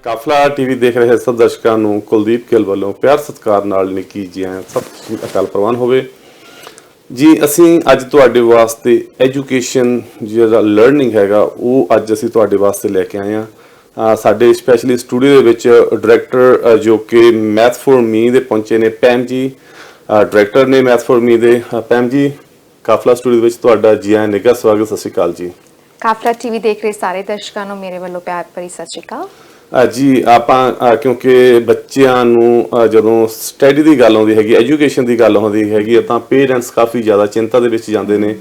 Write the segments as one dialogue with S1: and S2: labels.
S1: ਕਾਫਲਾ TV ਦੇਖ ਰਹੇ ਸਭ ਦਰਸ਼ਕਾਂ ਨੂੰ ਕੁਲਦੀਪ ਗਿੱਲ ਵੱਲੋਂ ਪਿਆਰ ਸਤਿਕਾਰ ਨਾਲ ਨਿੱਕੀ ਜੀ ਆਇਆਂ ਸਤਿ ਸ਼੍ਰੀ ਅਕਾਲ ਪ੍ਰਵਾਨ ਹੋਵੇ ਜੀ। ਅਸੀਂ ਅੱਜ ਤੁਹਾਡੇ ਵਾਸਤੇ ਐਜੂਕੇਸ਼ਨ ਜਿਹੜਾ ਲਰਨਿੰਗ ਹੈਗਾ ਉਹ ਅੱਜ ਅਸੀਂ ਤੁਹਾਡੇ ਵਾਸਤੇ ਲੈ ਕੇ ਆਏ ਹਾਂ। ਸਾਡੇ ਸਪੈਸ਼ਲੀ ਸਟੂਡੀਓ ਦੇ ਵਿੱਚ ਡਾਇਰੈਕਟਰ ਜੋ ਕਿ ਮੈਥ ਫॉर ਮੀ ਦੇ ਪਹੁੰਚੇ ਨੇ, ਪੈਮ ਜੀ ਡਾਇਰੈਕਟਰ ਨੇ ਮੈਥ ਫॉर ਮੀ ਦੇ। ਪੈਮ ਜੀ, ਕਾਫਲਾ ਸਟੂਡੀਓ ਵਿੱਚ ਤੁਹਾਡਾ ਜੀ ਆਇਆਂ ਨਿੱਘਾ ਸਵਾਗਤ। ਸਤਿ ਸ਼੍ਰੀ ਅਕਾਲ ਜੀ।
S2: ਕਾਫਲਾ ਟੀਵੀ ਦੇਖ ਰਹੇ ਸਾਰੇ ਦਰਸ਼ਕਾਂ ਨੂੰ ਮੇਰੇ ਵੱਲੋਂ ਪਿਆਰ ਭਰੀ ਸਤਿ ਸ਼੍ਰੀ ਅਕਾਲ
S1: ਜੀ। ਆਪਾਂ ਕਿਉਂਕਿ ਬੱਚਿਆਂ ਨੂੰ ਜਦੋਂ ਸਟੱਡੀ ਦੀ ਗੱਲ ਆਉਂਦੀ ਹੈਗੀ, ਐਜੂਕੇਸ਼ਨ ਦੀ ਗੱਲ ਆਉਂਦੀ ਹੈਗੀ ਤਾਂ ਪੇਰੈਂਟਸ ਕਾਫੀ ਜ਼ਿਆਦਾ ਚਿੰਤਾ ਦੇ ਵਿੱਚ ਜਾਂਦੇ ਨੇ,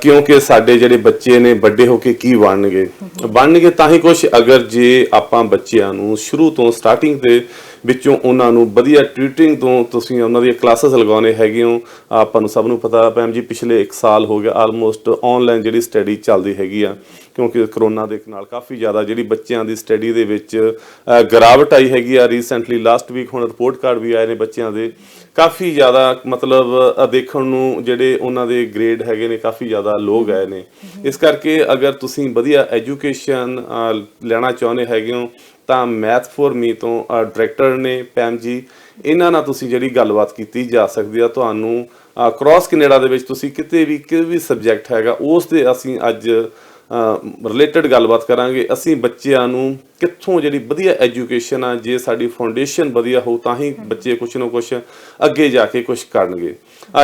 S1: ਕਿਉਂਕਿ ਸਾਡੇ ਜਿਹੜੇ ਬੱਚੇ ਨੇ ਵੱਡੇ ਹੋ ਕੇ ਕੀ ਬਣਨਗੇ ਤਾਂ ਹੀ ਕੁਝ। ਅਗਰ ਜੇ ਆਪਾਂ ਬੱਚਿਆਂ ਨੂੰ ਸ਼ੁਰੂ ਤੋਂ ਸਟਾਰਟਿੰਗ ਦੇ ਵਿੱਚੋਂ ਉਹਨਾਂ ਨੂੰ ਵਧੀਆ ਟਿਊਟਰਿੰਗ ਤੋਂ ਤੁਸੀਂ ਉਹਨਾਂ ਦੀਆਂ ਕਲਾਸਿਸ ਲਗਾਉਣੇ ਹੈਗੇ ਹੋ। ਆਪਾਂ ਨੂੰ ਸਭ ਨੂੰ ਪਤਾ ਪੈਮ ਜੀ, ਪਿਛਲੇ 1 ਸਾਲ ਹੋ ਗਿਆ ਆਲਮੋਸਟ ਆਨਲਾਈਨ ਜਿਹੜੀ ਸਟੱਡੀ ਚੱਲਦੀ ਹੈਗੀ ਆ, ਕਿਉਂਕਿ ਕਰੋਨਾ ਦੇ ਨਾਲ ਕਾਫੀ ਜ਼ਿਆਦਾ ਜਿਹੜੀ ਬੱਚਿਆਂ ਦੀ ਸਟੱਡੀ ਦੇ ਵਿੱਚ ਗਿਰਾਵਟ ਆਈ ਹੈਗੀ ਆ। ਰੀਸੈਂਟਲੀ ਲਾਸਟ ਵੀਕ ਹੁਣ ਰਿਪੋਰਟ ਕਾਰਡ ਵੀ ਆਏ ਨੇ ਬੱਚਿਆਂ ਦੇ, ਕਾਫੀ ਜ਼ਿਆਦਾ ਮਤਲਬ ਦੇਖਣ ਨੂੰ ਜਿਹੜੇ ਉਹਨਾਂ ਦੇ ਗ੍ਰੇਡ ਹੈਗੇ ਨੇ ਕਾਫੀ ਜ਼ਿਆਦਾ ਲੋ ਗਏ ਨੇ। ਇਸ ਕਰਕੇ ਅਗਰ ਤੁਸੀਂ ਵਧੀਆ ਐਜੂਕੇਸ਼ਨ ਲੈਣਾ ਚਾਹੁੰਦੇ ਹੈਗੇ ਹੋ ਤਾਂ ਮੈਥ ਫॉर ਮੀ ਤੋਂ ਡਾਇਰੈਕਟਰ ਨੇ ਪੈਮ ਜੀ, ਇਹਨਾਂ ਨਾਲ ਤੁਸੀਂ ਜਿਹੜੀ ਗੱਲਬਾਤ ਕੀਤੀ ਜਾ ਸਕਦੀ ਆ। ਤੁਹਾਨੂੰ ਕ੍ਰਾਸ ਕੈਨੇਡਾ ਦੇ ਵਿੱਚ ਤੁਸੀਂ ਕਿਤੇ ਵੀ ਸਬਜੈਕਟ ਹੈਗਾ ਉਸ ਦੇ ਅਸੀਂ ਅੱਜ ਰਿਲੇਟਡ ਗੱਲਬਾਤ ਕਰਾਂਗੇ। ਅਸੀਂ ਬੱਚਿਆਂ ਨੂੰ ਕਿੱਥੋਂ ਜਿਹੜੀ ਵਧੀਆ ਐਜੂਕੇਸ਼ਨ ਆ, ਜੇ ਸਾਡੀ ਫਾਊਂਡੇਸ਼ਨ ਵਧੀਆ ਹੋ ਤਾਂ ਹੀ ਬੱਚੇ ਕੁਛ ਨਾ ਕੁਛ ਅੱਗੇ ਜਾ ਕੇ ਕੁਛ ਕਰਨਗੇ।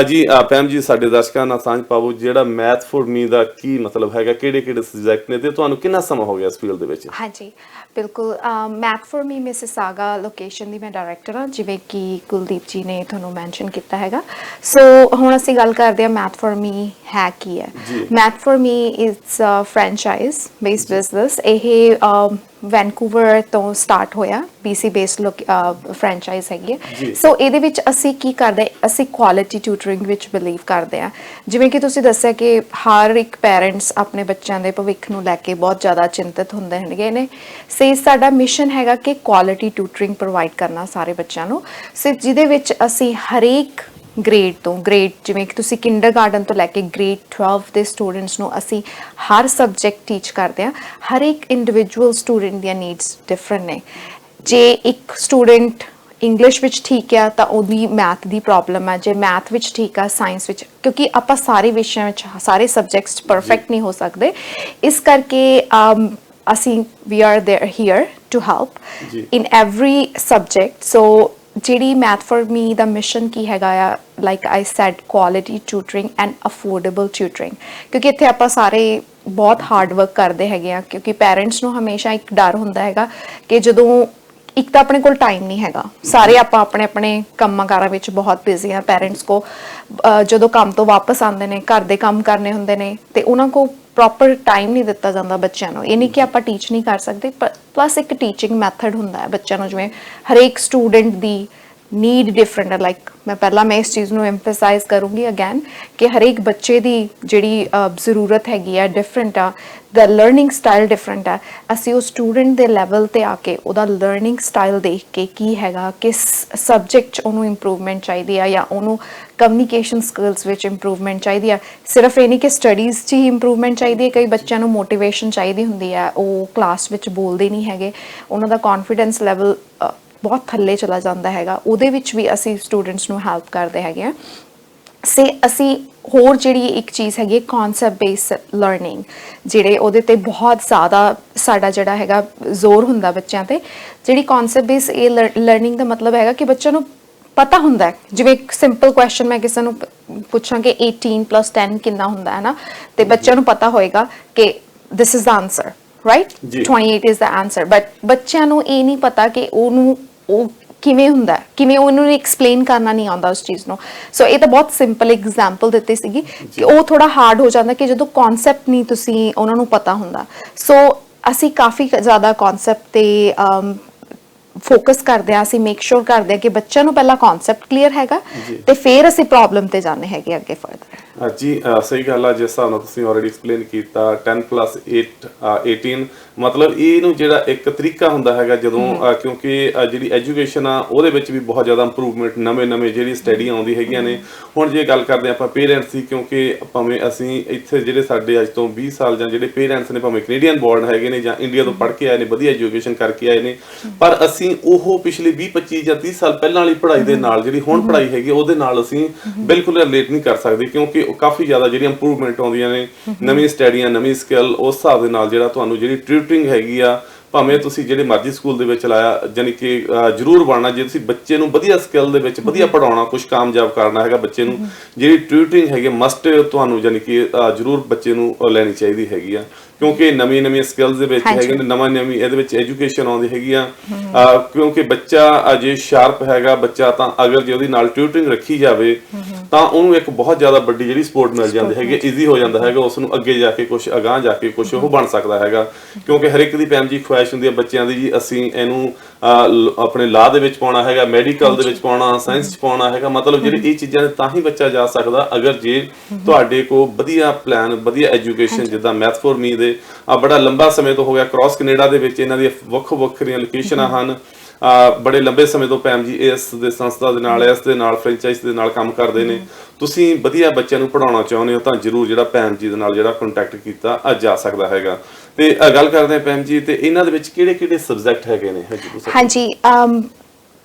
S1: ਜੀ ਪੈਮ ਜੀ, ਸਾਡੇ ਦਰਸ਼ਕਾਂ ਨਾਲ ਸਾਂਝ ਪਾਵੋ, ਜਿਹੜਾ ਮੈਥ ਫॉर ਮੀ ਦਾ ਕੀ ਮਤਲਬ ਹੈਗਾ, ਕਿਹੜੇ ਸਬਜੈਕਟ ਨੇ ਤੇ ਤੁਹਾਨੂੰ ਕਿੰਨਾ ਸਮਾਂ ਹੋ ਗਿਆ ਇਸ ਫੀਲਡ ਦੇ ਵਿੱਚ?
S2: ਹਾਂਜੀ ਬਿਲਕੁਲ। Math for me Mississauga location ਦੀ ਮੈਂ ਡਾਇਰੈਕਟਰ ਹਾਂ, ਜਿਵੇਂ ਕਿ ਕੁਲਦੀਪ ਜੀ ਨੇ ਤੁਹਾਨੂੰ ਮੈਂਸ਼ਨ ਕੀਤਾ ਹੈਗਾ। ਸੋ ਹੁਣ ਅਸੀਂ ਗੱਲ ਕਰਦੇ ਹਾਂ ਮੈਥ ਫॉर ਮੀ ਹੈ ਕੀ ਹੈ। Math for me is franchise based business. ਇਹ ਵੈਨਕੂਵਰ ਤੋਂ ਸਟਾਰਟ ਹੋਇਆ, BC ਬੇਸਡ ਫਰੈਂਚਾਈਜ਼ ਹੈਗੀ ਹੈ। ਸੋ ਇਹਦੇ ਵਿੱਚ ਅਸੀਂ ਕੀ ਕਰਦੇ, ਅਸੀਂ ਕੁਆਲਿਟੀ ਟਿਊਟਰਿੰਗ ਵਿੱਚ ਬਿਲੀਵ ਕਰਦੇ ਹਾਂ। ਜਿਵੇਂ ਕਿ ਤੁਸੀਂ ਦੱਸਿਆ ਕਿ ਹਰ ਇੱਕ ਪੈਰੈਂਟਸ ਆਪਣੇ ਬੱਚਿਆਂ ਦੇ ਭਵਿੱਖ ਨੂੰ ਲੈ ਕੇ ਬਹੁਤ ਜ਼ਿਆਦਾ ਚਿੰਤਤ ਹੁੰਦੇ ਹੈਗੇ ਨੇ। ਸੇ ਸਾਡਾ ਮਿਸ਼ਨ ਹੈਗਾ ਕਿ ਕੁਆਲਿਟੀ ਟਿਊਟਰਿੰਗ ਪ੍ਰੋਵਾਈਡ ਕਰਨਾ ਸਾਰੇ ਬੱਚਿਆਂ ਨੂੰ। ਸੇ ਜਿਹਦੇ ਵਿੱਚ ਅਸੀਂ ਹਰੇਕ ਗ੍ਰੇਡ ਤੋਂ ਜਿਵੇਂ ਕਿ ਤੁਸੀਂ ਕਿੰਡਰਗਾਰਟਨ ਤੋਂ ਲੈ ਕੇ ਗ੍ਰੇਡ 12 ਦੇ ਸਟੂਡੈਂਟਸ ਨੂੰ ਅਸੀਂ ਹਰ ਸਬਜੈਕਟ ਟੀਚ ਕਰਦੇ ਹਾਂ। ਹਰ ਇੱਕ ਇੰਡੀਵਿਜੂਅਲ ਸਟੂਡੈਂਟ ਦੀਆਂ ਨੀਡਸ ਡਿਫਰੈਂਟ ਨੇ। ਜੇ ਇੱਕ ਸਟੂਡੈਂਟ ਇੰਗਲਿਸ਼ ਵਿੱਚ ਠੀਕ ਆ ਤਾਂ ਉਹਦੀ ਮੈਥ ਦੀ ਪ੍ਰੋਬਲਮ ਹੈ, ਜੇ ਮੈਥ ਵਿੱਚ ਠੀਕ ਆ ਸਾਇੰਸ ਵਿੱਚ, ਕਿਉਂਕਿ ਆਪਾਂ ਸਾਰੇ ਵਿਸ਼ਿਆਂ ਵਿੱਚ ਸਾਰੇ ਸਬਜੈਕਟਸ ਪਰਫੈਕਟ ਨਹੀਂ ਹੋ ਸਕਦੇ। ਇਸ ਕਰਕੇ ਅਸੀਂ we are there here to help in every subject. So ਜਿਹੜੀ ਮੈਥ ਫॉर ਮੀ ਦਾ ਮਿਸ਼ਨ ਕੀ ਹੈਗਾ ਆ, like I said, quality tutoring and affordable tutoring. ਕਿਉਂਕਿ ਇੱਥੇ ਆਪਾਂ ਸਾਰੇ ਬਹੁਤ ਹਾਰਡ ਵਰਕ ਕਰਦੇ ਹੈਗੇ ਆ, ਕਿਉਂਕਿ ਪੈਰੈਂਟਸ ਨੂੰ ਹਮੇਸ਼ਾ ਇੱਕ ਡਰ ਹੁੰਦਾ ਹੈਗਾ ਕਿ ਜਦੋਂ ਇੱਕ ਤਾਂ ਆਪਣੇ ਕੋਲ ਟਾਈਮ ਨਹੀਂ ਹੈਗਾ, ਸਾਰੇ ਆਪਾਂ ਆਪਣੇ ਕੰਮਾਂ ਕਾਰਾਂ ਵਿੱਚ ਬਹੁਤ ਬਿਜ਼ੀ ਆ। ਪੈਰੈਂਟਸ ਕੋ ਜਦੋਂ ਕੰਮ ਤੋਂ ਵਾਪਸ ਆਉਂਦੇ ਨੇ, ਘਰ ਦੇ ਕੰਮ ਕਰਨੇ ਹੁੰਦੇ ਨੇ ਤੇ ਉਹਨਾਂ ਕੋ ਪ੍ਰੋਪਰ ਟਾਈਮ ਨਹੀਂ ਦਿੱਤਾ ਜਾਂਦਾ ਬੱਚਿਆਂ ਨੂੰ। ਇਹ ਨਹੀਂ ਕਿ ਆਪਾਂ ਟੀਚ ਨਹੀਂ ਕਰ ਸਕਦੇ, ਪਲੱਸ ਇੱਕ ਟੀਚਿੰਗ ਮੈਥਡ ਹੁੰਦਾ ਹੈ ਬੱਚਿਆਂ ਨੂੰ। ਜਿਵੇਂ ਹਰੇਕ ਸਟੂਡੈਂਟ ਦੀ ਨੀਡ ਡਿਫਰੈਂਟ ਹੈ। ਲਾਈਕ ਮੈਂ ਇਸ ਚੀਜ਼ ਨੂੰ ਐਮਫਸਾਈਜ਼ ਕਰੂੰਗੀ ਅਗੈਨ ਕਿ ਹਰੇਕ ਬੱਚੇ ਦੀ ਜਿਹੜੀ ਜ਼ਰੂਰਤ ਹੈਗੀ ਆ ਡਿਫਰੈਂਟ ਆ, ਦਾ ਲਰਨਿੰਗ ਸਟਾਈਲ ਡਿਫਰੈਂਟ ਆ। ਅਸੀਂ ਉਹ ਸਟੂਡੈਂਟ ਦੇ ਲੈਵਲ ਤੇ ਆ ਕੇ ਉਹਦਾ ਲਰਨਿੰਗ ਸਟਾਈਲ ਦੇਖ ਕੇ ਕੀ ਹੈਗਾ, ਕਿਸ ਸਬਜੈਕਟ 'ਚ ਉਹਨੂੰ ਇੰਪਰੂਵਮੈਂਟ ਚਾਹੀਦੀ ਆ ਜਾਂ ਉਹਨੂੰ ਕਮਿਊਨੀਕੇਸ਼ਨ ਸਕਿੱਲਸ ਵਿੱਚ ਇੰਪਰੂਵਮੈਂਟ ਚਾਹੀਦੀ ਆ। ਸਿਰਫ ਇਹ ਨਹੀਂ ਕਿ ਸਟੱਡੀਜ਼ 'ਚ ਹੀ ਇੰਪਰੂਵਮੈਂਟ ਚਾਹੀਦੀ ਹੈ, ਕਈ ਬੱਚਿਆਂ ਨੂੰ ਮੋਟੀਵੇਸ਼ਨ ਚਾਹੀਦੀ ਹੁੰਦੀ ਹੈ, ਉਹ ਕਲਾਸ ਵਿੱਚ ਬੋਲਦੇ ਨਹੀਂ ਹੈਗੇ, ਉਹਨਾਂ ਦਾ ਕੌਨਫੀਡੈਂਸ ਲੈਵਲ ਬਹੁਤ ਥੱਲੇ ਚਲਾ ਜਾਂਦਾ ਹੈਗਾ। ਉਹਦੇ ਵਿੱਚ ਵੀ ਅਸੀਂ ਸਟੂਡੈਂਟਸ ਨੂੰ ਹੈਲਪ ਕਰਦੇ ਹੈਗੇ ਹਾਂ। ਅਸੀਂ ਹੋਰ ਜਿਹੜੀ ਇੱਕ ਚੀਜ਼ ਹੈਗੀ ਕਨਸੈਪਟ ਬੇਸਡ ਲਰਨਿੰਗ, ਜਿਹੜੇ ਉਹਦੇ ਤੇ ਬਹੁਤ ਜ਼ਿਆਦਾ ਸਾਡਾ ਜਿਹੜਾ ਹੈਗਾ ਜ਼ੋਰ ਹੁੰਦਾ ਬੱਚਿਆਂ ਤੇ। ਜਿਹੜੀ ਕਨਸੈਪਟ ਬੇਸਡ ਇਹ ਲਰਨਿੰਗ ਦਾ ਮਤਲਬ ਹੈਗਾ ਕਿ ਬੱਚਿਆਂ ਨੂੰ ਪਤਾ ਹੁੰਦਾ ਹੈ। ਜਿਵੇਂ ਇੱਕ ਸਿੰਪਲ ਕੁਐਸਚਨ ਮੈਂ ਕਿਸੇ ਨੂੰ ਪੁੱਛਾਂ ਕਿ 18 + 10 ਕਿੰਨਾ ਹੁੰਦਾ ਹੈ ਨਾ, ਤੇ ਬੱਚਿਆਂ ਨੂੰ ਪਤਾ ਹੋਏਗਾ ਕਿ this is the answer, right, 28 is the answer. But ਬੱਚਿਆਂ ਨੂੰ ਇਹ ਨਹੀਂ ਪਤਾ ਕਿ ਉਹ ਕਿਵੇਂ ਹੁੰਦਾ, ਕਿਵੇਂ ਉਹਨੂੰ ਐਕਸਪਲੇਨ ਕਰਨਾ ਨਹੀਂ ਆਉਂਦਾ ਉਸ ਚੀਜ਼ ਨੂੰ। ਸੋ ਇਹ ਤਾਂ ਬਹੁਤ ਸਿੰਪਲ ਐਗਜ਼ਾਮਪਲ ਦਿੱਤੀ ਸੀਗੀ ਕਿ ਉਹ ਥੋੜਾ ਹਾਰਡ ਹੋ ਜਾਂਦਾ ਕਿ ਜਦੋਂ ਕਨਸੈਪਟ ਨਹੀਂ ਤੁਸੀਂ ਉਹਨਾਂ ਨੂੰ ਪਤਾ ਹੁੰਦਾ। ਸੋ ਅਸੀਂ ਕਾਫੀ ਜ਼ਿਆਦਾ ਕਨਸੈਪਟ ਤੇ ਫੋਕਸ ਕਰਦੇ ਹਾਂ। ਅਸੀਂ ਮੇਕ ਸ਼ੋਰ ਕਰਦੇ ਹਾਂ ਕਿ ਬੱਚਿਆਂ ਨੂੰ ਪਹਿਲਾਂ ਕਨਸੈਪਟ ਕਲੀਅਰ ਹੈਗਾ ਤੇ ਫਿਰ ਅਸੀਂ ਪ੍ਰੋਬਲਮ ਤੇ ਜਾਂਦੇ ਹੈਗੇ ਅੱਗੇ ਫਰਦਰ।
S1: ਜੀ ਸਹੀ ਗੱਲ ਆ। ਜਿਸ ਹਿਸਾਬ ਨਾਲ ਤੁਸੀਂ ਆਲਰੇਡੀ ਐਕਸਪਲੇਨ ਕੀਤਾ 10+8 18 ਮਤਲਬ ਇਹਨੂੰ ਜਿਹੜਾ ਇੱਕ ਤਰੀਕਾ ਹੁੰਦਾ ਹੈਗਾ ਜਦੋਂ ਕਿਉਂਕਿ ਜਿਹੜੀ ਐਜੂਕੇਸ਼ਨ ਆ ਉਹਦੇ ਵਿੱਚ ਵੀ ਬਹੁਤ ਜ਼ਿਆਦਾ ਇੰਪਰੂਵਮੈਂਟ ਨਵੇਂ ਜਿਹੜੀ ਸਟੱਡੀ ਆਉਂਦੀ ਹੈਗੀਆਂ ਨੇ। ਹੁਣ ਜੇ ਗੱਲ ਕਰਦੇ ਆਪਾਂ ਪੇਰੈਂਟਸ ਦੀ, ਕਿਉਂਕਿ ਭਾਵੇਂ ਅਸੀਂ ਇੱਥੇ ਜਿਹੜੇ ਸਾਡੇ ਅੱਜ ਤੋਂ 20 ਸਾਲ ਜਾਂ ਜਿਹੜੇ ਪੇਰੈਂਟਸ ਨੇ ਭਾਵੇਂ ਕੈਨੇਡੀਅਨ ਬੋਰਨ ਹੈਗੇ ਨੇ ਜਾਂ ਇੰਡੀਆ ਤੋਂ ਪੜ੍ਹ ਕੇ ਆਏ ਨੇ, ਵਧੀਆ ਐਜੂਕੇਸ਼ਨ ਕਰਕੇ ਆਏ ਨੇ, ਪਰ ਅਸੀਂ ਉਹ ਪਿਛਲੇ 20-25 ਜਾਂ 30 ਸਾਲ ਪਹਿਲਾਂ ਵਾਲੀ ਪੜ੍ਹਾਈ ਦੇ ਨਾਲ ਜਿਹੜੀ ਹੁਣ ਪੜ੍ਹਾਈ ਹੈਗੀ ਉਹਦੇ ਨਾਲ ਅਸੀਂ ਬਿਲਕੁਲ ਰਿਲੇਟ ਨਹੀਂ ਕਰ ਸਕਦੇ, ਕਿਉਂਕਿ ਕਾਫੀ ਜ਼ਿਆਦਾ ਜਿਹੜੀਆਂ ਇੰਪਰੂਵਮੈਂਟ ਆਉਂਦੀਆਂ ਨੇ, ਨਵੀਂ ਸਟੱਡੀਆਂ, ਨਵੀਂ ਸਕਿੱਲ, ਉਸ ਹਿਸਾਬ ਦੇ ਨਾਲ ਜਿਹੜਾ ਤੁਹਾਨੂੰ ਜਿਹੜੀ ਟਿਊਟਰਿੰਗ ਹੈਗੀ ਆ, ਭਾਵੇਂ ਤੁਸੀਂ ਜਿਹੜੇ ਮਰਜ਼ੀ ਸਕੂਲ ਦੇ ਵਿੱਚ ਲਾਇਆ, ਜਾਨੀ ਕਿ ਜ਼ਰੂਰ ਬਣਨਾ। ਜੇ ਤੁਸੀਂ ਬੱਚੇ ਨੂੰ ਵਧੀਆ ਸਕਿੱਲ ਦੇ ਵਿੱਚ ਵਧੀਆ ਪੜਾਉਣਾ, ਕੁਝ ਕਾਮਯਾਬ ਕਰਨਾ ਹੈਗਾ ਬੱਚੇ ਨੂੰ, ਜਿਹੜੀ ਟਿਊਟਰਿੰਗ ਹੈਗੀ ਮਸਟ ਤੁਹਾਨੂੰ ਜਾਨੀ ਕਿ ਜ਼ਰੂਰ ਬੱਚੇ ਨੂੰ ਲੈਣੀ ਚਾਹੀਦੀ ਹੈਗੀ ਆ, ਕਿਉਂਕਿ ਨਵੀਆਂ ਸਕਿੱਲਸ ਦੇ ਵਿੱਚ ਹੈਗੇ ਨੇ, ਨਵੀਂ ਇਹਦੇ ਵਿੱਚ ਐਜੂਕੇਸ਼ਨ ਆਉਂਦੀ ਹੈਗੀ ਆ। ਕਿਉਂਕਿ ਬੱਚਾ ਜੇ ਸ਼ਾਰਪ ਹੈਗਾ ਬੱਚਾ, ਤਾਂ ਅਗਰ ਜੇ ਉਹਦੀ ਨਾਲ ਟਿਊਟਰਿੰਗ ਰੱਖੀ ਜਾਵੇ ਤਾਂ ਉਹਨੂੰ ਇੱਕ ਬਹੁਤ ਜ਼ਿਆਦਾ ਵੱਡੀ ਜਿਹੜੀ ਸਪੋਰਟ ਮਿਲ ਜਾਂਦੀ ਹੈਗੀ, ਈਜ਼ੀ ਹੋ ਜਾਂਦਾ ਹੈਗਾ ਉਸ ਨੂੰ ਅੱਗੇ ਜਾ ਕੇ ਕੁਝ ਅਗਾਂਹ ਜਾ ਕੇ ਕੁਝ ਉਹ ਬਣ ਸਕਦਾ ਹੈਗਾ। ਕਿਉਂਕਿ ਹਰ ਇੱਕ ਦੀ ਭੈਣ ਜੀ ਖੁਆਇਸ਼ ਹੁੰਦੀ ਹੈ ਬੱਚਿਆਂ ਦੀ, ਜੀ ਅਸੀਂ ਇਹਨੂੰ ਆਪਣੇ ਲਾਅ ਦੇ ਵਿੱਚ ਪਾਉਣਾ ਹੈਗਾ, ਮੈਡੀਕਲ ਦੇ ਵਿੱਚ ਪਾਉਣਾ, ਸਾਇੰਸ 'ਚ ਪਾਉਣਾ ਹੈਗਾ। ਮਤਲਬ ਜਿਹੜੀ ਇਹ ਚੀਜ਼ਾਂ ਨੇ ਤਾਂ ਹੀ ਬੱਚਾ ਜਾ ਸਕਦਾ ਅਗਰ ਜੇ ਤੁਹਾਡੇ ਕੋਲ ਵਧੀਆ ਪਲਾਨ, ਵਧੀਆ ਐਜੂਕੇਸ਼ਨ, ਜਿੱਦਾਂ ਮੈਥ ਫॉर ਮੀ ਦੇ ਬੜਾ ਲੰਬਾ ਸਮੇਂ ਤੋਂ ਹੋ ਗਿਆ ਕ੍ਰਾਸ ਕੈਨੇਡਾ ਦੇ ਵਿੱਚ, ਇਹਨਾਂ ਦੀਆਂ ਵੱਖਰੀਆਂ ਲੋਕੇਸ਼ਨਾਂ ਹਨ। ਬੜੇ ਲੰਬੇ ਸਮੇਂ ਤੋਂ ਭੈਣ ਜੀ ਇਸ ਦੇ ਸੰਸਥਾ ਦੇ ਨਾਲ, ਇਸ ਦੇ ਨਾਲ ਫਰੈਂਚਾਈਜ਼ ਦੇ ਨਾਲ ਕੰਮ ਕਰਦੇ ਨੇ। ਤੁਸੀਂ ਵਧੀਆ ਬੱਚਿਆਂ ਨੂੰ ਪੜਾਉਣਾ ਚਾਹੁੰਦੇ ਹੋ ਤਾਂ ਜ਼ਰੂਰ ਜਿਹੜਾ ਭੈਣ ਜੀ ਦੇ ਨਾਲ ਜਿਹੜਾ ਕੰਟੈਕਟ ਕੀਤਾ ਜਾ ਸਕਦਾ ਹੈਗਾ। ਤੇ ਗੱਲ ਕਰਦੇ ਹਾਂ ਭੈਣ ਜੀ, ਤੇ ਇਹਨਾਂ ਦੇ ਵਿੱਚ ਕਿਹੜੇ ਸਬਜੈਕਟ ਹੈਗੇ ਨੇ?
S2: ਹਾਂਜੀ,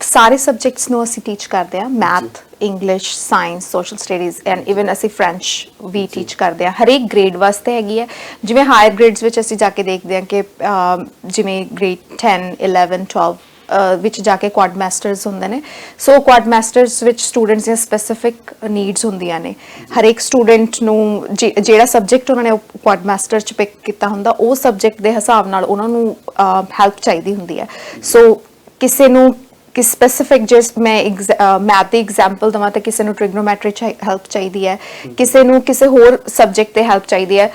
S2: ਸਾਰੇ ਸਬਜੈਕਟਸ ਨੂੰ ਅਸੀਂ ਟੀਚ ਕਰਦੇ ਆ, math, English, science, social studies and even ਅਸੀਂ ਫ੍ਰੈਂਚ ਵੀ ਟੀਚ ਕਰਦੇ ਆ। ਹਰੇਕ ਗ੍ਰੇਡ ਵਾਸਤੇ ਹੈਗੀ ਹੈ। ਜਿਵੇਂ ਹਾਇਰ ਗ੍ਰੇਡਸ ਵਿੱਚ ਅਸੀਂ ਜਾ ਕੇ ਦੇਖਦੇ ਹਾਂ ਕਿ ਜਿਵੇਂ ਗ੍ਰੇਡ 10, 11, 12 ਵਿੱਚ ਜਾ ਕੇ ਕੁਆਡ ਮਾਸਟਰਸ ਹੁੰਦੇ ਨੇ। ਸੋ ਕੁਆਡ ਮਾਸਟਰਸ ਵਿੱਚ ਸਟੂਡੈਂਟਸ ਦੀਆਂ ਸਪੈਸੀਫਿਕ ਨੀਡਸ ਹੁੰਦੀਆਂ ਨੇ। ਹਰੇਕ ਸਟੂਡੈਂਟ ਨੂੰ ਜਿਹੜਾ ਸਬਜੈਕਟ ਉਹਨਾਂ ਨੇ ਕੁਆਡ ਮਾਸਟਰ 'ਚ ਪਿਕ ਕੀਤਾ ਹੁੰਦਾ, ਉਹ ਸਬਜੈਕਟ ਦੇ ਹਿਸਾਬ ਨਾਲ ਉਹਨਾਂ ਨੂੰ ਹੈਲਪ ਚਾਹੀਦੀ ਹੁੰਦੀ ਹੈ। ਸੋ ਕਿਸੇ ਨੂੰ ਕਿ ਸਪੈਸੀਫਿਕ ਜਿਸ ਮੈਂ ਮੈਥ ਦੀ ਐਗਜ਼ਾਮਪਲ ਦਵਾਂ ਤਾਂ ਕਿਸੇ ਨੂੰ ਟ੍ਰਿਗਨੋਮੈਟਰੀ 'ਚ ਹੈਲਪ ਚਾਹੀਦੀ ਹੈ, ਕਿਸੇ ਨੂੰ ਕਿਸੇ ਹੋਰ ਸਬਜੈਕਟ 'ਤੇ ਹੈਲਪ ਚਾਹੀਦੀ ਹੈ।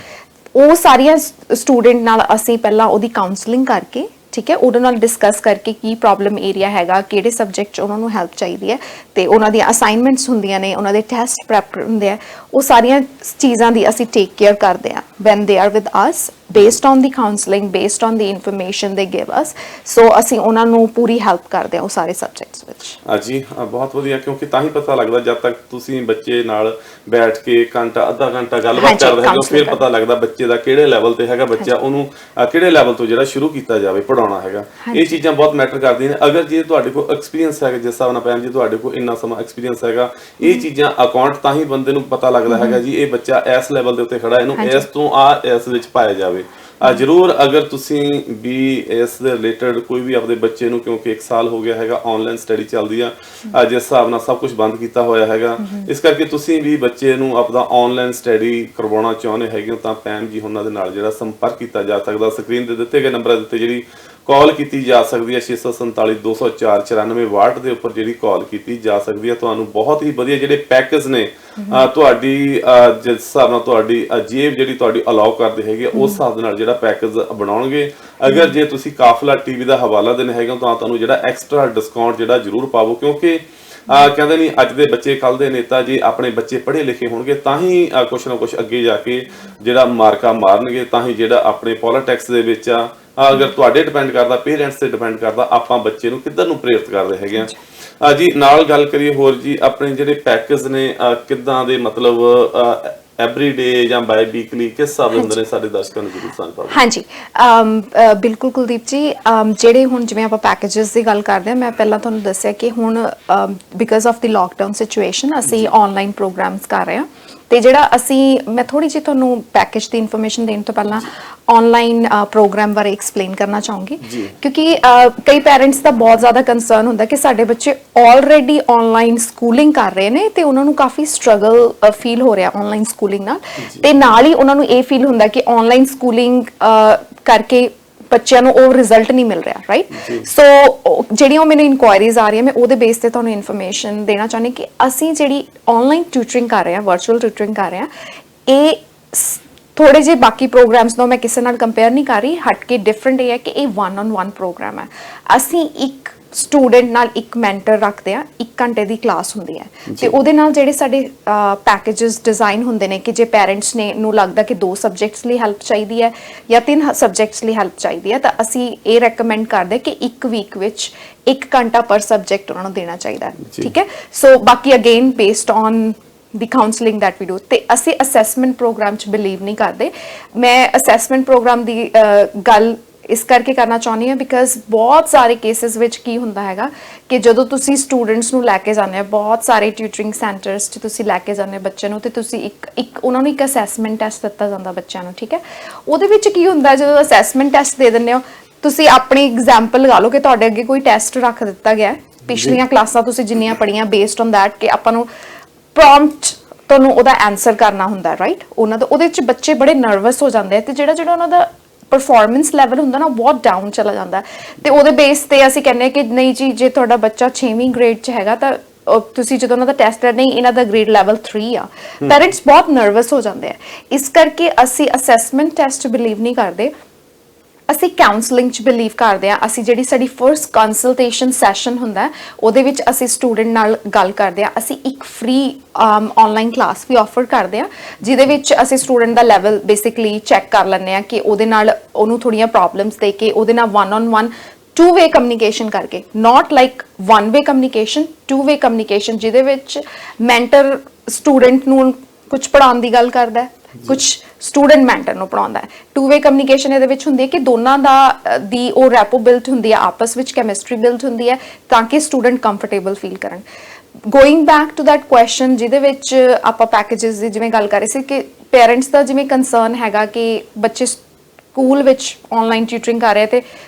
S2: ਉਹ ਸਾਰੀਆਂ ਸਟੂਡੈਂਟ ਨਾਲ ਅਸੀਂ ਪਹਿਲਾਂ ਉਹਦੀ ਕਾਉਂਸਲਿੰਗ ਕਰਕੇ, ਠੀਕ ਹੈ, ਉਹਦੇ ਨਾਲ ਡਿਸਕਸ ਕਰਕੇ ਕੀ ਪ੍ਰੋਬਲਮ ਏਰੀਆ ਹੈਗਾ, ਕਿਹੜੇ ਸਬਜੈਕਟ 'ਚ ਉਹਨਾਂ ਨੂੰ ਹੈਲਪ ਚਾਹੀਦੀ ਹੈ, ਤੇ ਉਹਨਾਂ ਦੀਆਂ ਅਸਾਈਨਮੈਂਟਸ ਹੁੰਦੀਆਂ ਨੇ, ਉਹਨਾਂ ਦੇ ਟੈਸਟ ਪ੍ਰੈਪ ਹੁੰਦੇ ਆ, ਉਹ ਸਾਰੀਆਂ ਚੀਜ਼ਾਂ ਦੀ ਅਸੀਂ ਟੇਕ ਕੇਅਰ ਕਰਦੇ ਹਾਂ when they are with us, based on the counseling, based on the information they give us। so ਅਸੀਂ ਉਹਨਾਂ ਨੂੰ ਪੂਰੀ ਹੈਲਪ ਕਰਦੇ ਹਾਂ ਉਹ ਸਾਰੇ ਸਬਜੈਕਟਸ ਵਿੱਚ।
S1: ਜੀ ਬਹੁਤ ਵਧੀਆ, ਕਿਉਂਕਿ ਤਾਂ ਹੀ ਪਤਾ ਲੱਗਦਾ ਜਦ ਤੱਕ ਤੁਸੀਂ ਬੱਚੇ ਨਾਲ ਬੈਠ ਕੇ ਘੰਟਾ ਅੱਧਾ ਘੰਟਾ ਗੱਲਬਾਤ ਕਰਦੇ ਹੈਗੇ, ਫਿਰ ਪਤਾ ਲੱਗਦਾ ਬੱਚੇ ਦਾ ਕਿਹੜੇ ਲੈਵਲ ਤੇ ਹੈਗਾ, ਬੱਚਾ ਉਹਨੂੰ ਕਿਹੜੇ ਲੈਵਲ ਤੋਂ ਜਿਹੜਾ ਸ਼ੁਰੂ ਕੀਤਾ ਜਾਵੇ ਪੜਾਉਣਾ ਹੈਗਾ। ਇਹ ਚੀਜ਼ਾਂ ਬਹੁਤ ਮੈਟਰ ਕਰਦੀਆਂ ਨੇ। ਅਗਰ ਜੇ ਤੁਹਾਡੇ ਕੋਲ ਐਕਸਪੀਰੀਅੰਸ ਹੈਗਾ, ਜਿਸ ਹਿਸਾਬ ਨਾਲ ਭੈਣ ਜੀ ਤੁਹਾਡੇ ਕੋਲ ਇੰਨਾ ਸਮਾਂ ਐਕਸਪੀਰੀਅੰਸ ਹੈਗਾ, ਇਹ ਚੀਜ਼ਾਂ ਅਕਾਊਂਟ ਤਾਂ ਹੀ ਬੰਦੇ ਨੂੰ ਪਤਾ ਲੱਗਦਾ ਹੈਗਾ ਜੀ ਇਹ ਬੱਚਾ ਇਸ ਲੈਵਲ ਦੇ ਉੱਤੇ ਖੜਾ, ਇਹਨੂੰ ਇਸ ਤੋਂ ਇਸ ਵਿੱਚ ਪਾਇਆ ਜਾਵੇ। ਜ਼ਰੂਰ ਅਗਰ ਤੁਸੀਂ ਵੀ ਇਸ ਦੇ ਰਿਲੇਟਡ ਕੋਈ ਵੀ ਆਪਣੇ ਬੱਚੇ ਨੂੰ, ਕਿਉਂਕਿ 1 ਸਾਲ ਹੋ ਗਿਆ ਹੈਗਾ ਆਨਲਾਈਨ ਸਟੱਡੀ ਚੱਲਦੀ ਆ, ਜਿਸ ਹਿਸਾਬ ਨਾਲ ਸਭ ਕੁਝ ਬੰਦ ਕੀਤਾ ਹੋਇਆ ਹੈਗਾ, ਇਸ ਕਰਕੇ ਤੁਸੀਂ ਵੀ ਬੱਚੇ ਨੂੰ ਆਪਦਾ ਆਨਲਾਈਨ ਸਟੱਡੀ ਕਰਵਾਉਣਾ ਚਾਹੁੰਦੇ ਹੈਗੇ ਹੋ ਤਾਂ ਭੈਣ ਜੀ ਉਹਨਾਂ ਦੇ ਨਾਲ ਜਿਹੜਾ ਸੰਪਰਕ ਕੀਤਾ ਜਾ ਸਕਦਾ। ਸਕਰੀਨ ਤੇ ਦਿੱਤੇ ਗਏ ਨੰਬਰਾਂ ਦੇ ਉੱਤੇ ਜਿਹੜੀ ਕਾਲ ਕੀਤੀ ਜਾ ਸਕਦੀ ਹੈ 647 204 94 ਵਾਟ ਦੇ ਉੱਪਰ ਜਿਹੜੀ ਕਾਲ ਕੀਤੀ ਜਾ ਸਕਦੀ ਹੈ। ਤੁਹਾਨੂੰ ਬਹੁਤ ਹੀ ਵਧੀਆ ਜਿਹੜੇ ਪੈਕੇਜ ਨੇ ਤੁਹਾਡੀ ਜਿਸ ਹਿਸਾਬ ਨਾਲ ਤੁਹਾਡੀ ਜੇਬ ਜਿਹੜੀ ਤੁਹਾਡੀ ਅਲਾਉ ਕਰਦੇ ਹੈਗੇ ਉਸ ਹਿਸਾਬ ਦੇ ਨਾਲ ਜਿਹੜਾ ਪੈਕੇਜ ਬਣਾਉਣਗੇ। ਅਗਰ ਜੇ ਤੁਸੀਂ ਕਾਫਲਾ ਟੀਵੀ ਦਾ ਹਵਾਲਾ ਦੇਣਾ ਹੈਗਾ ਤਾਂ ਤੁਹਾਨੂੰ ਜਿਹੜਾ ਐਕਸਟਰਾ ਡਿਸਕਾਊਂਟ ਜਿਹੜਾ ਜ਼ਰੂਰ ਪਾਵੋ, ਕਿਉਂਕਿ ਕਹਿੰਦੇ ਨਹੀਂ ਅੱਜ ਦੇ ਬੱਚੇ ਕੱਲ ਦੇ ਨੇਤਾ। ਜੇ ਆਪਣੇ ਬੱਚੇ ਪੜ੍ਹੇ ਲਿਖੇ ਹੋਣਗੇ ਤਾਂ ਹੀ ਕੁਛ ਨਾ ਕੁਛ ਅੱਗੇ ਜਾ ਕੇ ਜਿਹੜਾ ਮਾਰਕਾ ਮਾਰਨਗੇ, ਤਾਂ ਹੀ ਜਿਹੜਾ ਆਪਣੇ ਪੋਲੀਟਿਕਸ ਦੇ ਵਿੱਚ ਆ ਅਗਰ ਤੁਹਾਡੇ ਡਿਪੈਂਡ ਕਰਦਾ, ਪੇਰੈਂਟਸ ਤੇ ਡਿਪੈਂਡ ਕਰਦਾ ਆਪਾਂ ਬੱਚੇ ਨੂੰ ਕਿੱਧਰ ਨੂੰ ਪ੍ਰੇਰਿਤ ਕਰਦੇ ਹੈਗੇ ਆ। ਜੀ ਨਾਲ ਗੱਲ ਕਰੀਏ ਹੋਰ ਜੀ, ਆਪਣੇ ਜਿਹੜੇ ਪੈਕੇਜ ਨੇ ਕਿੱਦਾਂ ਦੇ, ਮਤਲਬ ਐਵਰੀ ਡੇ ਜਾਂ ਬਾਈ ਵੀਕਲੀ ਕਿਸ ਹਿਸਾਬ ਦੇ ਹੁੰਦੇ ਨੇ, ਸਾਡੇ ਦਰਸ਼ਕਾਂ ਨੂੰ ਜ਼ਰੂਰ ਸਮਝ ਪਾਓ।
S2: ਹਾਂਜੀ, ਬਿਲਕੁਲ ਕੁਲਦੀਪ ਜੀ, ਜਿਹੜੇ ਹੁਣ ਜਿਵੇਂ ਆਪਾਂ ਪੈਕੇजेस ਦੀ ਗੱਲ ਕਰਦੇ ਹਾਂ, ਮੈਂ ਪਹਿਲਾਂ ਤੁਹਾਨੂੰ ਦੱਸਿਆ ਕਿ ਹੁਣ because of the lockdown situation ਅਸੀਂ ਆਨਲਾਈਨ ਪ੍ਰੋਗਰਾਮਸ ਕਰ ਰਹੇ ਹਾਂ। ਤੇ ਜਿਹੜਾ ਮੈਂ ਥੋੜੀ ਜਿਹੀ ਤੁਹਾਨੂੰ ਪੈਕੇਜ ਦੀ ਇਨਫੋਰਮੇਸ਼ਨ ਦੇਣ ਤੋਂ ਪਹਿਲਾਂ ਆਨਲਾਈਨ ਪ੍ਰੋਗਰਾਮ ਬਾਰੇ ਐਕਸਪਲੇਨ ਕਰਨਾ ਚਾਹੂੰਗੀ, ਕਿਉਂਕਿ ਕਈ ਪੈਰੈਂਟਸ ਦਾ ਬਹੁਤ ਜ਼ਿਆਦਾ ਕੰਸਰਨ ਹੁੰਦਾ ਕਿ ਸਾਡੇ ਬੱਚੇ ਆਲਰੇਡੀ ਆਨਲਾਈਨ ਸਕੂਲਿੰਗ ਕਰ ਰਹੇ ਨੇ ਤੇ ਉਹਨਾਂ ਨੂੰ ਕਾਫੀ ਸਟਰਗਲ ਫੀਲ ਹੋ ਰਿਹਾ ਆਨਲਾਈਨ ਸਕੂਲਿੰਗ ਨਾਲ, ਤੇ ਨਾਲ ਹੀ ਉਹਨਾਂ ਨੂੰ ਇਹ ਫੀਲ ਹੁੰਦਾ ਕਿ ਆਨਲਾਈਨ ਸਕੂਲਿੰਗ ਕਰਕੇ ਬੱਚਿਆਂ ਨੂੰ ਉਹ ਰਿਜ਼ਲਟ ਨਹੀਂ ਮਿਲ ਰਿਹਾ, ਰਾਈਟ। ਸੋ ਜਿਹੜੀਆਂ ਮੈਨੂੰ ਇਨਕੁਆਇਰੀਜ਼ ਆ ਰਹੀਆਂ, ਮੈਂ ਉਹਦੇ ਬੇਸ ਤੇ ਤੁਹਾਨੂੰ ਇਨਫੋਰਮੇਸ਼ਨ ਦੇਣਾ ਚਾਹੁੰਦੀ ਕਿ ਅਸੀਂ ਜਿਹੜੀ ਆਨਲਾਈਨ ਟਿਊਟਰਿੰਗ ਕਰ ਰਹੇ ਹਾਂ, ਵਰਚੁਅਲ ਟਿਊਟਰਿੰਗ ਕਰ ਰਹੇ ਹਾਂ, ਇਹ ਥੋੜੇ ਜਿਹੇ ਬਾਕੀ ਪ੍ਰੋਗਰਾਮਸ ਨੂੰ ਮੈਂ ਕਿਸੇ ਨਾਲ ਕੰਪੇਅਰ ਨਹੀਂ ਕਰ ਰਹੀ, ਹਟ ਕੇ ਡਿਫਰੈਂਟ ਇਹ ਹੈ ਕਿ ਇਹ 1-on-1 ਪ੍ਰੋਗਰਾਮ ਹੈ। ਅਸੀਂ ਇੱਕ ਸਟੂਡੈਂਟ ਨਾਲ ਇੱਕ ਮੈਂਟਰ ਰੱਖਦੇ ਆ, 1 ਘੰਟੇ ਦੀ ਕਲਾਸ ਹੁੰਦੀ ਹੈ ਤੇ ਉਹਦੇ ਨਾਲ ਜਿਹੜੇ ਸਾਡੇ ਪੈਕੇजेस ਡਿਜ਼ਾਈਨ ਹੁੰਦੇ ਨੇ ਕਿ ਜੇ ਪੈਰੈਂਟਸ ਨੇ ਨੂੰ ਲੱਗਦਾ ਕਿ 2 ਸਬਜੈਕਟਸ ਲਈ ਹੈਲਪ ਚਾਹੀਦੀ ਹੈ ਜਾਂ 3 ਸਬਜੈਕਟਸ ਲਈ ਹੈਲਪ ਚਾਹੀਦੀ ਹੈ ਤਾਂ ਅਸੀਂ ਇਹ ਰეკਮੈਂਡ ਕਰਦੇ ਕਿ 1 ਵੀਕ ਵਿੱਚ 1 ਘੰਟਾ ਪਰ ਸਬਜੈਕਟ ਉਹਨਾਂ ਨੂੰ ਦੇਣਾ ਚਾਹੀਦਾ ਹੈ, ਠੀਕ ਹੈ। ਸੋ ਬਾਕੀ again based on the counselling that we do. ਤੇ ਅਸੀਂ ਅਸੈਸਮੈਂਟ ਪ੍ਰੋਗਰਾਮ 'ਚ ਬਿਲੀਵ ਨਹੀਂ ਕਰਦੇ। ਮੈਂ ਅਸੈਸਮੈਂਟ ਪ੍ਰੋਗਰਾਮ ਦੀ ਗੱਲ ਇਸ ਕਰਕੇ ਕਰਨਾ ਚਾਹੁੰਦੀ ਹਾਂ ਬਿਕਾਜ਼ ਬਹੁਤ ਸਾਰੇ ਕੇਸਿਸ ਵਿੱਚ ਕੀ ਹੁੰਦਾ ਹੈਗਾ ਕਿ ਜਦੋਂ ਤੁਸੀਂ ਸਟੂਡੈਂਟਸ ਨੂੰ ਲੈ ਕੇ ਜਾਂਦੇ ਹੋ, ਬਹੁਤ ਸਾਰੇ ਟਿਊਟਰਿੰਗ ਸੈਂਟਰਸ 'ਚ ਤੁਸੀਂ ਲੈ ਕੇ ਜਾਂਦੇ ਹੋ ਬੱਚੇ ਨੂੰ ਤੇ ਤੁਸੀਂ ਇੱਕ ਉਹਨਾਂ ਨੂੰ ਇੱਕ ਅਸੈਸਮੈਂਟ ਟੈਸਟ ਦਿੱਤਾ ਜਾਂਦਾ ਬੱਚਿਆਂ ਨੂੰ, ਠੀਕ ਹੈ। ਉਹਦੇ ਵਿੱਚ ਕੀ ਹੁੰਦਾ ਜਦੋਂ ਅਸੈਸਮੈਂਟ ਟੈਸਟ ਦੇ ਦਿੰਦੇ ਹੋ, ਤੁਸੀਂ ਆਪਣੀ ਐਗਜ਼ਾਮਪਲ ਲਗਾ ਲਓ ਕਿ ਤੁਹਾਡੇ ਅੱਗੇ ਕੋਈ ਟੈਸਟ ਰੱਖ ਦਿੱਤਾ ਗਿਆ, ਪਿਛਲੀਆਂ ਕਲਾਸਾਂ ਤੁਸੀਂ ਜਿੰਨੀਆਂ ਪੜ੍ਹੀਆਂ ਬੇਸਡ ਔਨ ਦੈਟ ਕਿ ਆਪਾਂ ਨੂੰ ਪ੍ਰੌਂਪਟ ਤੁਹਾਨੂੰ ਉਹਦਾ ਆਨਸਰ ਕਰਨਾ ਹੁੰਦਾ ਰਾਈਟ। ਉਹਨਾਂ ਦਾ ਉਹਦੇ ਵਿੱਚ ਬੱਚੇ ਬੜੇ ਨਰਵਸ ਹੋ ਜਾਂਦੇ ਆ ਤੇ ਜਿਹੜਾ ਉਹਨਾਂ ਦਾ ਪਰਫਾਰਮੈਂਸ ਲੈਵਲ ਹੁੰਦਾ ਨਾ ਬਹੁਤ ਡਾਊਨ ਚਲਾ ਜਾਂਦਾ ਤੇ ਉਹਦੇ ਬੇਸ ਤੇ ਅਸੀਂ ਕਹਿੰਦੇ ਕਿ ਨਹੀਂ ਜੀ ਜੇ ਤੁਹਾਡਾ ਬੱਚਾ 6ਵੀਂ ਗ੍ਰੇਡ 'ਚ ਹੈਗਾ ਤਾਂ ਤੁਸੀਂ ਜਦੋਂ ਉਹਨਾਂ ਦਾ ਟੈਸਟ ਕਰ ਨਹੀਂ ਇਹਨਾਂ ਦਾ ਗ੍ਰੇਡ ਲੈਵਲ 3 ਆ, ਪੈਰੈਂਟਸ ਬਹੁਤ ਨਰਵਸ ਹੋ ਜਾਂਦੇ ਆ। ਇਸ ਕਰਕੇ ਅਸੀਂ ਅਸੈਸਮੈਂਟ ਟੈਸਟ ਬਿਲੀਵ ਨਹੀਂ ਕਰਦੇ, ਅਸੀਂ ਕਾਉਂਸਲਿੰਗ 'ਚ ਬਿਲੀਵ ਕਰਦੇ ਹਾਂ। ਅਸੀਂ ਜਿਹੜੀ ਸਾਡੀ ਫਰਸਟ ਕੰਸਲਟੇਸ਼ਨ ਸੈਸ਼ਨ ਹੁੰਦਾ ਉਹਦੇ ਵਿੱਚ ਅਸੀਂ ਸਟੂਡੈਂਟ ਨਾਲ ਗੱਲ ਕਰਦੇ ਹਾਂ। ਅਸੀਂ ਇੱਕ ਫ੍ਰੀ ਆਨਲਾਈਨ ਕਲਾਸ ਵੀ ਆਫਰ ਕਰਦੇ ਹਾਂ ਜਿਹਦੇ ਵਿੱਚ ਅਸੀਂ ਸਟੂਡੈਂਟ ਦਾ ਲੈਵਲ ਬੇਸਿਕਲੀ ਚੈੱਕ ਕਰ ਲੈਂਦੇ ਹਾਂ ਕਿ ਉਹਦੇ ਨਾਲ ਉਹਨੂੰ ਥੋੜੀਆਂ ਪ੍ਰੋਬਲਮਸ ਦੇ ਕੇ ਉਹਦੇ ਨਾਲ 1-on-1 2-ਵੇ ਕਮਿਊਨੀਕੇਸ਼ਨ ਕਰਕੇ, ਨਾਟ ਲਾਈਕ 1-ਵੇ ਕਮਿਊਨੀਕੇਸ਼ਨ, 2-ਵੇ ਕਮਿਊਨੀਕੇਸ਼ਨ ਜਿਹਦੇ ਵਿੱਚ ਮੈਂਟਰ ਸਟੂਡੈਂਟ ਨੂੰ ਕੁਝ ਪੜ੍ਹਾਉਣ ਦੀ ਗੱਲ ਕਰਦਾ ਹੈ, ਕੁਝ ਸਟੂਡੈਂਟ ਮੈਂਟਰ ਨੂੰ ਪੜਾਉਂਦਾ ਹੈ। 2-ਵੇ ਕਮਿਊਨੀਕੇਸ਼ਨ ਇਹਦੇ ਵਿੱਚ ਹੁੰਦੀ ਹੈ ਕਿ ਦੋਨਾਂ ਦੀ ਉਹ ਰੈਪੋ ਬਿਲਟ ਹੁੰਦੀ ਹੈ, ਆਪਸ ਵਿੱਚ ਕੈਮਿਸਟਰੀ ਬਿਲਟ ਹੁੰਦੀ ਹੈ ਤਾਂ ਕਿ ਸਟੂਡੈਂਟ ਕੰਫਰਟੇਬਲ ਫੀਲ ਕਰਨ। Going back to that question ਜਿਹਦੇ ਵਿੱਚ ਆਪਾਂ ਪੈਕੇजेस ਦੀ ਜਿਵੇਂ ਗੱਲ ਕਰ ਰਹੇ ਸੀ ਕਿ ਪੇਰੈਂਟਸ ਦਾ ਜਿਵੇਂ ਕੰਸਰਨ ਹੈਗਾ ਕਿ ਬੱਚੇ ਸਕੂਲ ਵਿੱਚ ਆਨਲਾਈਨ ਟਿਊਟਰਿੰਗ ਕਰ ਰਹੇ ਤੇ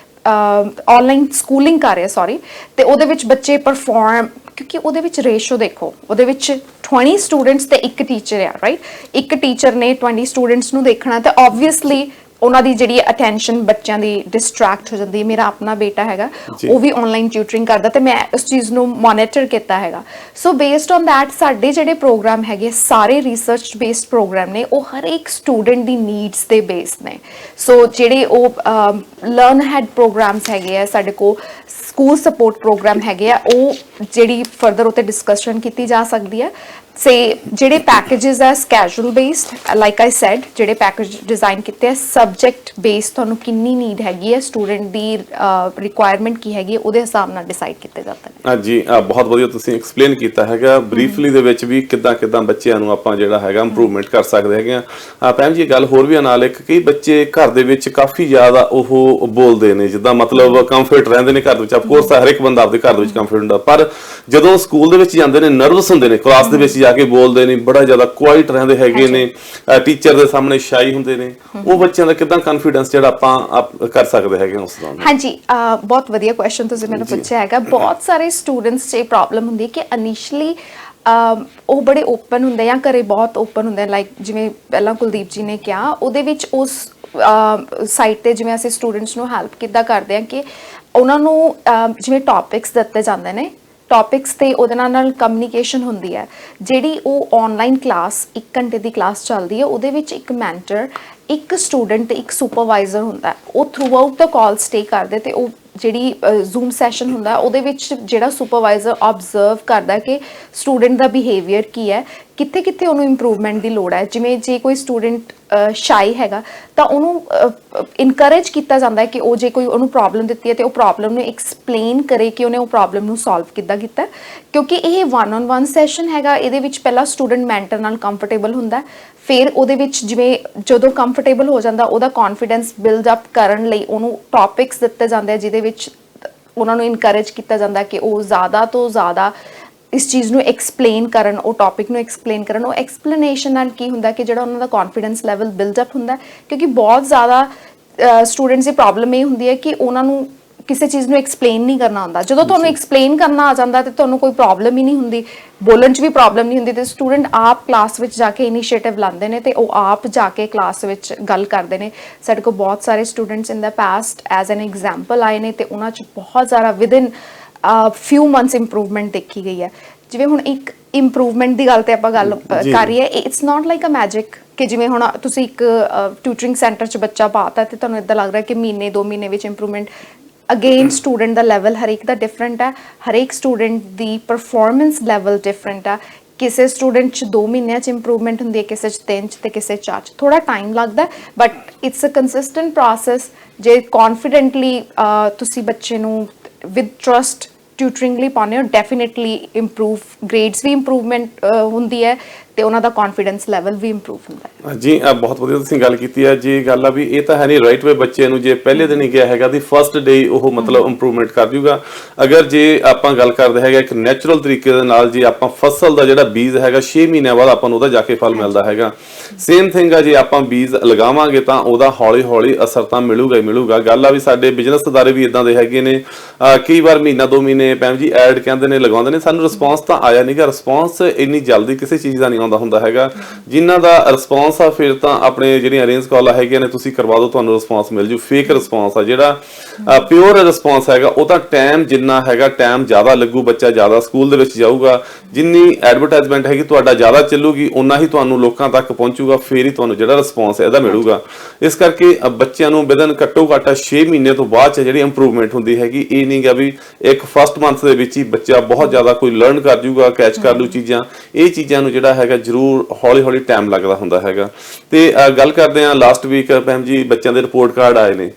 S2: ਆਨਲਾਈਨ ਸਕੂਲਿੰਗ ਕਰ ਰਹੇ ਤੇ ਉਹਦੇ ਵਿੱਚ ਬੱਚੇ ਪਰਫਾਰਮ, ਕਿਉਂਕਿ ਉਹਦੇ ਵਿੱਚ ਰੇਸ਼ੋ ਦੇਖੋ, ਉਹਦੇ ਵਿੱਚ 20 ਸਟੂਡੈਂਟਸ ਤੇ ਇੱਕ ਟੀਚਰ ਆ ਰਾਈਟ। ਇੱਕ ਟੀਚਰ ਨੇ 20 ਸਟੂਡੈਂਟਸ ਨੂੰ ਦੇਖਣਾ ਤੇ ਆਬਵੀਅਸਲੀ ਉਹਨਾਂ ਦੀ ਜਿਹੜੀ ਅਟੈਂਸ਼ਨ ਬੱਚਿਆਂ ਦੀ ਡਿਸਟਰੈਕਟ ਹੋ ਜਾਂਦੀ ਹੈ। ਮੇਰਾ ਆਪਣਾ ਬੇਟਾ ਹੈਗਾ ਉਹ ਵੀ ਆਨਲਾਈਨ ਟਿਊਟਰਿੰਗ ਕਰਦਾ ਤੇ ਮੈਂ ਉਸ ਚੀਜ਼ ਨੂੰ ਮੋਨੀਟਰ ਕੀਤਾ ਹੈਗਾ। ਸੋ ਬੇਸਡ ਔਨ ਦੈਟ ਸਾਡੇ ਜਿਹੜੇ ਪ੍ਰੋਗਰਾਮ ਹੈਗੇ ਸਾਰੇ ਰਿਸਰਚ ਬੇਸਡ ਪ੍ਰੋਗਰਾਮ ਨੇ, ਉਹ ਹਰ ਇੱਕ ਸਟੂਡੈਂਟ ਦੀ ਨੀਡਸ ਦੇ ਬੇਸ ਨੇ। ਸੋ ਜਿਹੜੇ ਉਹ ਲਰਨ ਹੈਡ ਪ੍ਰੋਗਰਾਮਸ ਹੈਗੇ ਆ ਸਾਡੇ ਕੋਲ, ਸਕੂਲ ਸਪੋਰਟ ਪ੍ਰੋਗਰਾਮ ਹੈਗੇ ਆ, ਉਹ ਜਿਹੜੀ ਫਰਦਰ ਉੱਤੇ ਡਿਸਕਸ਼ਨ ਕੀਤੀ ਜਾ ਸਕਦੀ ਹੈ। ਸੇ ਜਿਹੜੇ ਪੈਕੇजेस ਆ schedule based, like I sad ਜਿਹੜੇ ਪੈਕੇਜ ਡਿਜ਼ਾਈਨ ਕੀਤੇ ਆ ਸਬਜੈਕਟ ਬੇਸਡ, ਤੁਹਾਨੂੰ ਕਿੰਨੀ ਨੀਡ ਹੈਗੀ ਹੈ ਸਟੂਡੈਂਟ ਦੀ ਰਿਕੁਆਇਰਮੈਂਟ ਕੀ ਹੈਗੀ ਹੈ ਉਹਦੇ ਹਿਸਾਬ ਨਾਲ ਡਿਸਾਈਡ ਕੀਤੇ ਜਾਂਦੇ ਨੇ।
S1: ਹਾਂਜੀ, ਬਹੁਤ ਵਧੀਆ ਤੁਸੀਂ ਐਕਸਪਲੇਨ ਕੀਤਾ ਹੈਗਾ ਬਰੀਫਲੀ ਦੇ ਵਿੱਚ ਵੀ ਕਿੱਦਾਂ ਬੱਚਿਆਂ ਨੂੰ ਆਪਾਂ ਜਿਹੜਾ ਹੈਗਾ ਇੰਪਰੂਵਮੈਂਟ ਕਰ ਸਕਦੇ ਹੈਗੇ ਆ। ਭੈਣ ਜੀ ਗੱਲ ਹੋਰ ਵੀ ਆ ਨਾਲ, ਇੱਕ ਕਈ ਬੱਚੇ ਘਰ ਦੇ ਵਿੱਚ ਕਾਫੀ ਜ਼ਿਆਦਾ ਉਹ ਬੋਲਦੇ ਨੇ, ਜਿੱਦਾਂ ਮਤਲਬ ਕੰਫਰਟ ਰਹਿੰਦੇ ਨੇ ਘਰ ਦੇ ਵਿੱਚ। ਆਫ ਕੋਰਸ ਹਰ ਇੱਕ ਬੰਦਾ ਆਪਦੇ ਘਰ ਦੇ ਵਿੱਚ ਕੰਫਰਟ ਹੁੰਦਾ, ਪਰ ਜਦੋਂ ਸਕੂਲ ਦੇ ਵਿੱਚ ਜਾਂਦੇ ਨੇ ਨਰਵਸ ਹੁੰਦੇ ਨੇ, ਕਲਾਸ ਦੇ ਵਿੱਚ ਜਾ ਕੇ ਬੋਲਦੇ ਨੇ, ਬੜਾ ਜ਼ਿਆਦਾ ਕੁਆਇਟ ਰਹਿੰਦੇ ਹੈਗੇ ਨੇ, ਟੀਚਰ ਦੇ ਸਾਹਮਣੇ ਸ਼ਾਈ ਹੁੰਦੇ ਨੇ। ਉਹ ਬੱਚਿਆਂ ਦਾ ਕਿੱਦਾਂ ਕੌਨਫੀਡੈਂਸ ਜਿਹੜਾ ਆਪਾਂ ਕਰ ਸਕਦੇ ਹੈਗੇ ਉਸ ਦਾ?
S2: ਹਾਂਜੀ, ਬਹੁਤ ਵਧੀਆ ਕੁਐਸਚਨ ਤੁਸੀਂ ਮੈਨੂੰ ਪੁੱਛਿਆ ਹੈਗਾ। ਬਹੁਤ ਸਾਰੇ ਸਟੂਡੈਂਟਸ 'ਚ ਇਹ ਪ੍ਰੋਬਲਮ ਹੁੰਦੀ ਹੈ ਕਿ ਇਨੀਸ਼ੀਅਲੀ ਉਹ ਬੜੇ ਓਪਨ ਹੁੰਦੇ ਜਾਂ ਘਰੇ ਬਹੁਤ ਓਪਨ ਹੁੰਦੇ, ਲਾਈਕ ਜਿਵੇਂ ਪਹਿਲਾਂ ਕੁਲਦੀਪ ਜੀ ਨੇ ਕਿਹਾ, ਉਹਦੇ ਵਿੱਚ ਉਸ ਸਾਈਟ ਤੇ ਜਿਵੇਂ ਅਸੀਂ ਸਟੂਡੈਂਟਸ ਨੂੰ ਹੈਲਪ ਕਿੱਦਾਂ ਕਰਦੇ ਹਾਂ ਕਿ ਉਹਨਾਂ ਨੂੰ ਜਿਵੇਂ ਟੌਪਿਕਸ ਦਿੱਤੇ ਜਾਂਦੇ ਨੇ, ਟੌਪਿਕਸ ਤੇ ਉਹਦੇ ਨਾਲ ਕਮਿਊਨੀਕੇਸ਼ਨ ਹੁੰਦੀ ਹੈ। ਜਿਹੜੀ ਉਹ ਆਨਲਾਈਨ ਕਲਾਸ 1 ਘੰਟੇ ਦੀ ਕਲਾਸ ਚੱਲਦੀ ਹੈ ਉਹਦੇ ਵਿੱਚ ਇੱਕ ਮੈਂਟਰ, ਇੱਕ ਸਟੂਡੈਂਟ ਤੇ ਇੱਕ ਸੁਪਰਵਾਈਜ਼ਰ ਹੁੰਦਾ। ਉਹ ਥਰੂ ਆਊਟ ਦਾ ਕਾਲ ਸਟੇ ਕਰਦੇ ਤੇ ਉਹ ਜਿਹੜੀ ਜ਼ੂਮ ਸੈਸ਼ਨ ਹੁੰਦਾ ਉਹਦੇ ਵਿੱਚ ਜਿਹੜਾ ਸੁਪਰਵਾਈਜ਼ਰ ਆਬਜ਼ਰਵ ਕਰਦਾ ਕਿ ਸਟੂਡੈਂਟ ਦਾ ਬਿਹੇਵੀਅਰ ਕੀ ਹੈ, ਕਿੱਥੇ ਉਹਨੂੰ ਇੰਪਰੂਵਮੈਂਟ ਦੀ ਲੋੜ ਹੈ। ਜਿਵੇਂ ਜੇ ਕੋਈ ਸਟੂਡੈਂਟ ਸ਼ਾਈ ਹੈਗਾ ਤਾਂ ਉਹਨੂੰ ਇਨਕਰੇਜ ਕੀਤਾ ਜਾਂਦਾ ਹੈ ਕਿ ਉਹ ਜੇ ਕੋਈ ਉਹਨੂੰ ਪ੍ਰੋਬਲਮ ਦਿੱਤੀ ਹੈ ਤੇ ਉਹ ਪ੍ਰੋਬਲਮ ਨੂੰ ਐਕਸਪਲੇਨ ਕਰੇ ਕਿ ਉਹਨੇ ਉਹ ਪ੍ਰੋਬਲਮ ਨੂੰ ਸੋਲਵ ਕਿੱਦਾਂ ਕੀਤਾ। ਕਿਉਂਕਿ ਇਹ 1-on-1 ਸੈਸ਼ਨ ਹੈਗਾ, ਇਹਦੇ ਵਿੱਚ ਪਹਿਲਾਂ ਸਟੂਡੈਂਟ ਮੈਂਟਰ ਨਾਲ ਕੰਫਰਟੇਬਲ ਹੁੰਦਾ, ਫਿਰ ਉਹਦੇ ਵਿੱਚ ਜਿਵੇਂ ਜਦੋਂ ਕੰਫਰਟੇਬਲ ਹੋ ਜਾਂਦਾ ਉਹਦਾ ਕੌਨਫੀਡੈਂਸ ਬਿਲਡ ਅਪ ਕਰਨ ਲਈ ਉਹਨੂੰ ਟੌਪਿਕਸ ਦਿੱਤੇ ਜਾਂਦੇ ਆ ਜਿਹਦੇ ਵਿੱਚ ਉਹਨਾਂ ਨੂੰ ਇਨਕਰੇਜ ਕੀਤਾ ਜਾਂਦਾ ਕਿ ਉਹ ਜ਼ਿਆਦਾ ਤੋਂ ਜ਼ਿਆਦਾ ਇਸ ਚੀਜ਼ ਨੂੰ ਐਕਸਪਲੇਨ ਕਰਨ, ਉਹ ਟੌਪਿਕ ਨੂੰ ਐਕਸਪਲੇਨ ਕਰਨ। ਉਹ ਐਕਸਪਲੇਨੇਸ਼ਨ ਨਾਲ ਕੀ ਹੁੰਦਾ ਕਿ ਜਿਹੜਾ ਉਹਨਾਂ ਦਾ ਕੌਨਫੀਡੈਂਸ ਲੈਵਲ ਬਿਲਡ ਅਪ ਹੁੰਦਾ, ਕਿਉਂਕਿ ਬਹੁਤ ਜ਼ਿਆਦਾ ਸਟੂਡੈਂਟਸ ਦੀ ਪ੍ਰੋਬਲਮ ਇਹ ਹੁੰਦੀ ਹੈ ਕਿ ਉਹਨਾਂ ਨੂੰ ਕਿਸੇ ਚੀਜ਼ ਨੂੰ ਐਕਸਪਲੇਨ ਨਹੀਂ ਕਰਨਾ ਆਉਂਦਾ। ਜਦੋਂ ਤੁਹਾਨੂੰ ਐਕਸਪਲੇਨ ਕਰਨਾ ਆ ਜਾਂਦਾ ਤੇ ਤੁਹਾਨੂੰ ਕੋਈ ਪ੍ਰੋਬਲਮ ਹੀ ਨਹੀਂ ਹੁੰਦੀ, ਬੋਲਣ 'ਚ ਵੀ ਪ੍ਰੋਬਲਮ ਨਹੀਂ ਹੁੰਦੀ ਤੇ ਸਟੂਡੈਂਟ ਆਪ ਕਲਾਸ ਵਿੱਚ ਜਾ ਕੇ ਇਨੀਸ਼ੀਏਟਿਵ ਲਾਉਂਦੇ ਨੇ ਤੇ ਉਹ ਆਪ ਜਾ ਕੇ ਕਲਾਸ ਵਿੱਚ ਗੱਲ ਕਰਦੇ ਨੇ। ਸਾਡੇ ਕੋਲ ਬਹੁਤ ਸਾਰੇ students in the past as an example ਆਏ ਨੇ ਤੇ ਉਹਨਾਂ 'ਚ ਬਹੁਤ ਜ਼ਿਆਦਾ ਵਿਦਿਨ ਫਿਊ ਮੰਥਸ ਇੰਪਰੂਵਮੈਂਟ ਦੇਖੀ ਗਈ ਹੈ। ਜਿਵੇਂ ਹੁਣ ਇੱਕ ਇੰਪਰੂਵਮੈਂਟ ਦੀ ਗੱਲ ਤੇ ਆਪਾਂ ਗੱਲ ਕਰ ਰਹੀ ਹੈ, it's not like a magic ਕਿ ਜਿਵੇਂ ਹੁਣ ਤੁਸੀਂ ਇੱਕ ਟਿਊਟਰਿੰਗ ਸੈਂਟਰ 'ਚ ਬੱਚਾ ਪਾਤਾ ਤੇ ਤੁਹਾਨੂੰ ਇੱਦਾਂ ਲੱਗ ਰਿਹਾ ਕਿ ਮਹੀਨੇ 2 ਮਹੀਨੇ ਵਿੱਚ ਇੰਪਰੂਵਮੈਂਟ ਅਗੇਨ ਸਟੂਡੈਂਟ ਦਾ ਲੈਵਲ ਹਰੇਕ ਦਾ ਡਿਫਰੈਂਟ ਹੈ, ਹਰੇਕ ਸਟੂਡੈਂਟ ਦੀ ਪਰਫਾਰਮੈਂਸ ਲੈਵਲ ਡਿਫਰੈਂਟ ਆ। ਕਿਸੇ ਸਟੂਡੈਂਟ 'ਚ 2 ਮਹੀਨਿਆਂ 'ਚ ਇੰਪਰੂਵਮੈਂਟ ਹੁੰਦੀ ਹੈ, ਕਿਸੇ 'ਚ 3 'ਚ ਤੇ ਕਿਸੇ 'ਚ 4 'ਚ। ਥੋੜਾ ਟਾਈਮ ਲੱਗਦਾ but it's a consistent process. ਜੇ ਕੌਨਫੀਡੈਂਟਲੀ ਤੁਸੀਂ ਬੱਚੇ ਨੂੰ ਵਿਦ ਟਰਸਟ ਟਿਊਟਰਿੰਗ ਲਈ ਪਾਉਂਦੇ ਹੋ, ਡੈਫੀਨੇਟਲੀ ਇੰਪਰੂਵ ਗ੍ਰੇਡਸ ਵੀ ਇੰਪਰੂਵਮੈਂਟ ਹੁੰਦੀ ਹੈ ਤੇ ਉਹਨਾਂ ਦਾ ਕੌਨਫੀਡੈਂਸ ਲੈਵਲ ਵੀ ਇੰਪਰੂਵ ਹੁੰਦਾ ਹੈ।
S1: ਜੀ ਬਹੁਤ ਵਧੀਆ ਤੁਸੀਂ ਗੱਲ ਕੀਤੀ ਹੈ ਜੀ। ਗੱਲ ਆ ਵੀ ਇਹ ਤਾਂ ਹੈ ਨਹੀਂ ਰਾਈਟ ਵੇ ਬੱਚੇ ਨੂੰ ਜੇ ਪਹਿਲੇ ਦਿਨ ਹੀ ਗਿਆ ਹੈਗਾ ਦੀ ਫਸਟ ਡੇ ਉਹ ਮਤਲਬ ਇੰਪਰੂਵਮੈਂਟ ਕਰ ਜੂਗਾ। ਅਗਰ ਜੇ ਆਪਾਂ ਗੱਲ ਕਰਦੇ ਹੈਗਾ ਇੱਕ ਨੈਚੁਰਲ ਤਰੀਕੇ ਦੇ ਨਾਲ, ਜੇ ਆਪਾਂ ਫਸਲ ਦਾ ਜਿਹੜਾ ਬੀਜ ਹੈਗਾ 6 ਮਹੀਨਿਆਂ ਬਾਅਦ ਆਪਾਂ ਨੂੰ ਉਹਦਾ ਜਾ ਕੇ ਫਲ ਮਿਲਦਾ ਹੈਗਾ। ਸੇਮ ਥਿੰਗ ਆ, ਜੇ ਆਪਾਂ ਬੀਜ ਲਗਾਵਾਂਗੇ ਤਾਂ ਉਹਦਾ ਹੌਲੀ ਹੌਲੀ ਅਸਰ ਤਾਂ ਮਿਲੂਗਾ ਹੀ ਮਿਲੂਗਾ। ਗੱਲ ਆ ਵੀ ਸਾਡੇ ਬਿਜ਼ਨਸ ਅਦਾਰੇ ਵੀ ਇਦਾਂ ਦੇ ਹੈਗੇ ਨੇ, ਕਈ ਵਾਰ ਮਹੀਨਾ 2 ਮਹੀਨੇ ਭੈਣ ਜੀ ਐਡ ਕਹਿੰਦੇ ਨੇ ਲਗਾਉਂਦੇ ਨੇ, ਸਾਨੂੰ ਰਿਸਪੌਂਸ ਤਾਂ ਆਇਆ ਨਹੀਂਗਾ। ਰਿਸਪੌਂਸ ਇੰਨੀ ਜਲਦੀ ਕਿਸੇ ਚੀਜ਼ ਦਾ ਨਹੀਂ ਆਉਂਦਾ ਹੁੰਦਾ ਹੈਗਾ। ਜਿਨ੍ਹਾਂ ਦਾ ਰਿਸਪੌਂਸ ਆ ਫਿਰ ਤਾਂ ਆਪਣੇ ਜਿਹੜੀਆਂ ਅਰੇਂਜ ਕਾਲਾਂ ਹੈਗੀਆਂ ਨੇ ਤੁਸੀਂ ਕਰਵਾ ਦਿਓ, ਤੁਹਾਨੂੰ ਰਿਸਪੌਂਸ ਮਿਲ ਜੂ। ਫੇਕ ਰਿਸਪੌਂਸ ਆ, ਜਿਹੜਾ ਪਿਓਰ ਰਿਸਪੌਂਸ ਹੈਗਾ ਉਹ ਤਾਂ ਟਾਈਮ ਜਿੰਨਾ ਹੈਗਾ ਟਾਈਮ ਜ਼ਿਆਦਾ ਲੱਗੂ, ਬੱਚਾ ਜ਼ਿਆਦਾ ਸਕੂਲ ਦੇ ਵਿੱਚ ਜਾਊਗਾ, ਜਿੰਨੀ ਐਡਵਰਟਾਈਜ਼ਮੈਂਟ ਹੈਗੀ ਤੁਹਾਡਾ ਜ਼ਿਆਦਾ ਚੱਲੂਗੀ, ਉਨਾ ਹੀ ਤੁਹਾਨੂੰ ਲੋਕਾਂ ਤੱਕ ਪਹੁੰਚੂਗਾ, ਫਿਰ ਹੀ ਤੁਹਾਨੂੰ ਜਿਹੜਾ ਰਿਸਪੌਂਸ ਹੈ ਇਹਦਾ ਮਿਲੂਗਾ। ਇਸ ਕਰਕੇ ਬੱਚਿਆਂ ਨੂੰ ਵਿਦਨ ਘੱਟੋ ਘੱਟ 6 ਮਹੀਨੇ ਤੋਂ ਬਾਅਦ 'ਚ ਜਿਹੜੀ ਇੰਪਰੂਵਮੈਂਟ ਹੁੰਦੀ ਹੈਗੀ, ਇਹ ਨਹੀਂ ਗਾ ਵੀ ਇੱਕ ਫਸਟ ਮੰਥ ਦੇ ਵਿੱਚ ਹੀ ਬੱਚਾ ਬਹੁਤ ਜ਼ਿਆਦਾ ਕੋਈ ਲਰਨ ਕਰ ਜੂਗਾ, ਕੈਚ ਕਰ ਲੂ ਚੀਜ਼ਾਂ। ਇਹ ਚੀਜ਼ਾਂ ਨੂੰ ਜਿਹੜਾ ਹੈਗਾ ਜ਼ਰੂਰ ਹੌਲੀ ਹੌਲੀ ਟਾਈਮ ਲੱਗਦਾ ਹੁੰਦਾ ਹੈਗਾ। ਤੇ ਗੱਲ ਕਰਦੇ ਹਾਂ ਲਾਸਟ ਵੀਕ ਭੈਣ ਜੀ ਬੱਚਿਆਂ ਦੇ ਰਿਪੋਰਟ ਕਾਰਡ ਆਏ ਨੇ,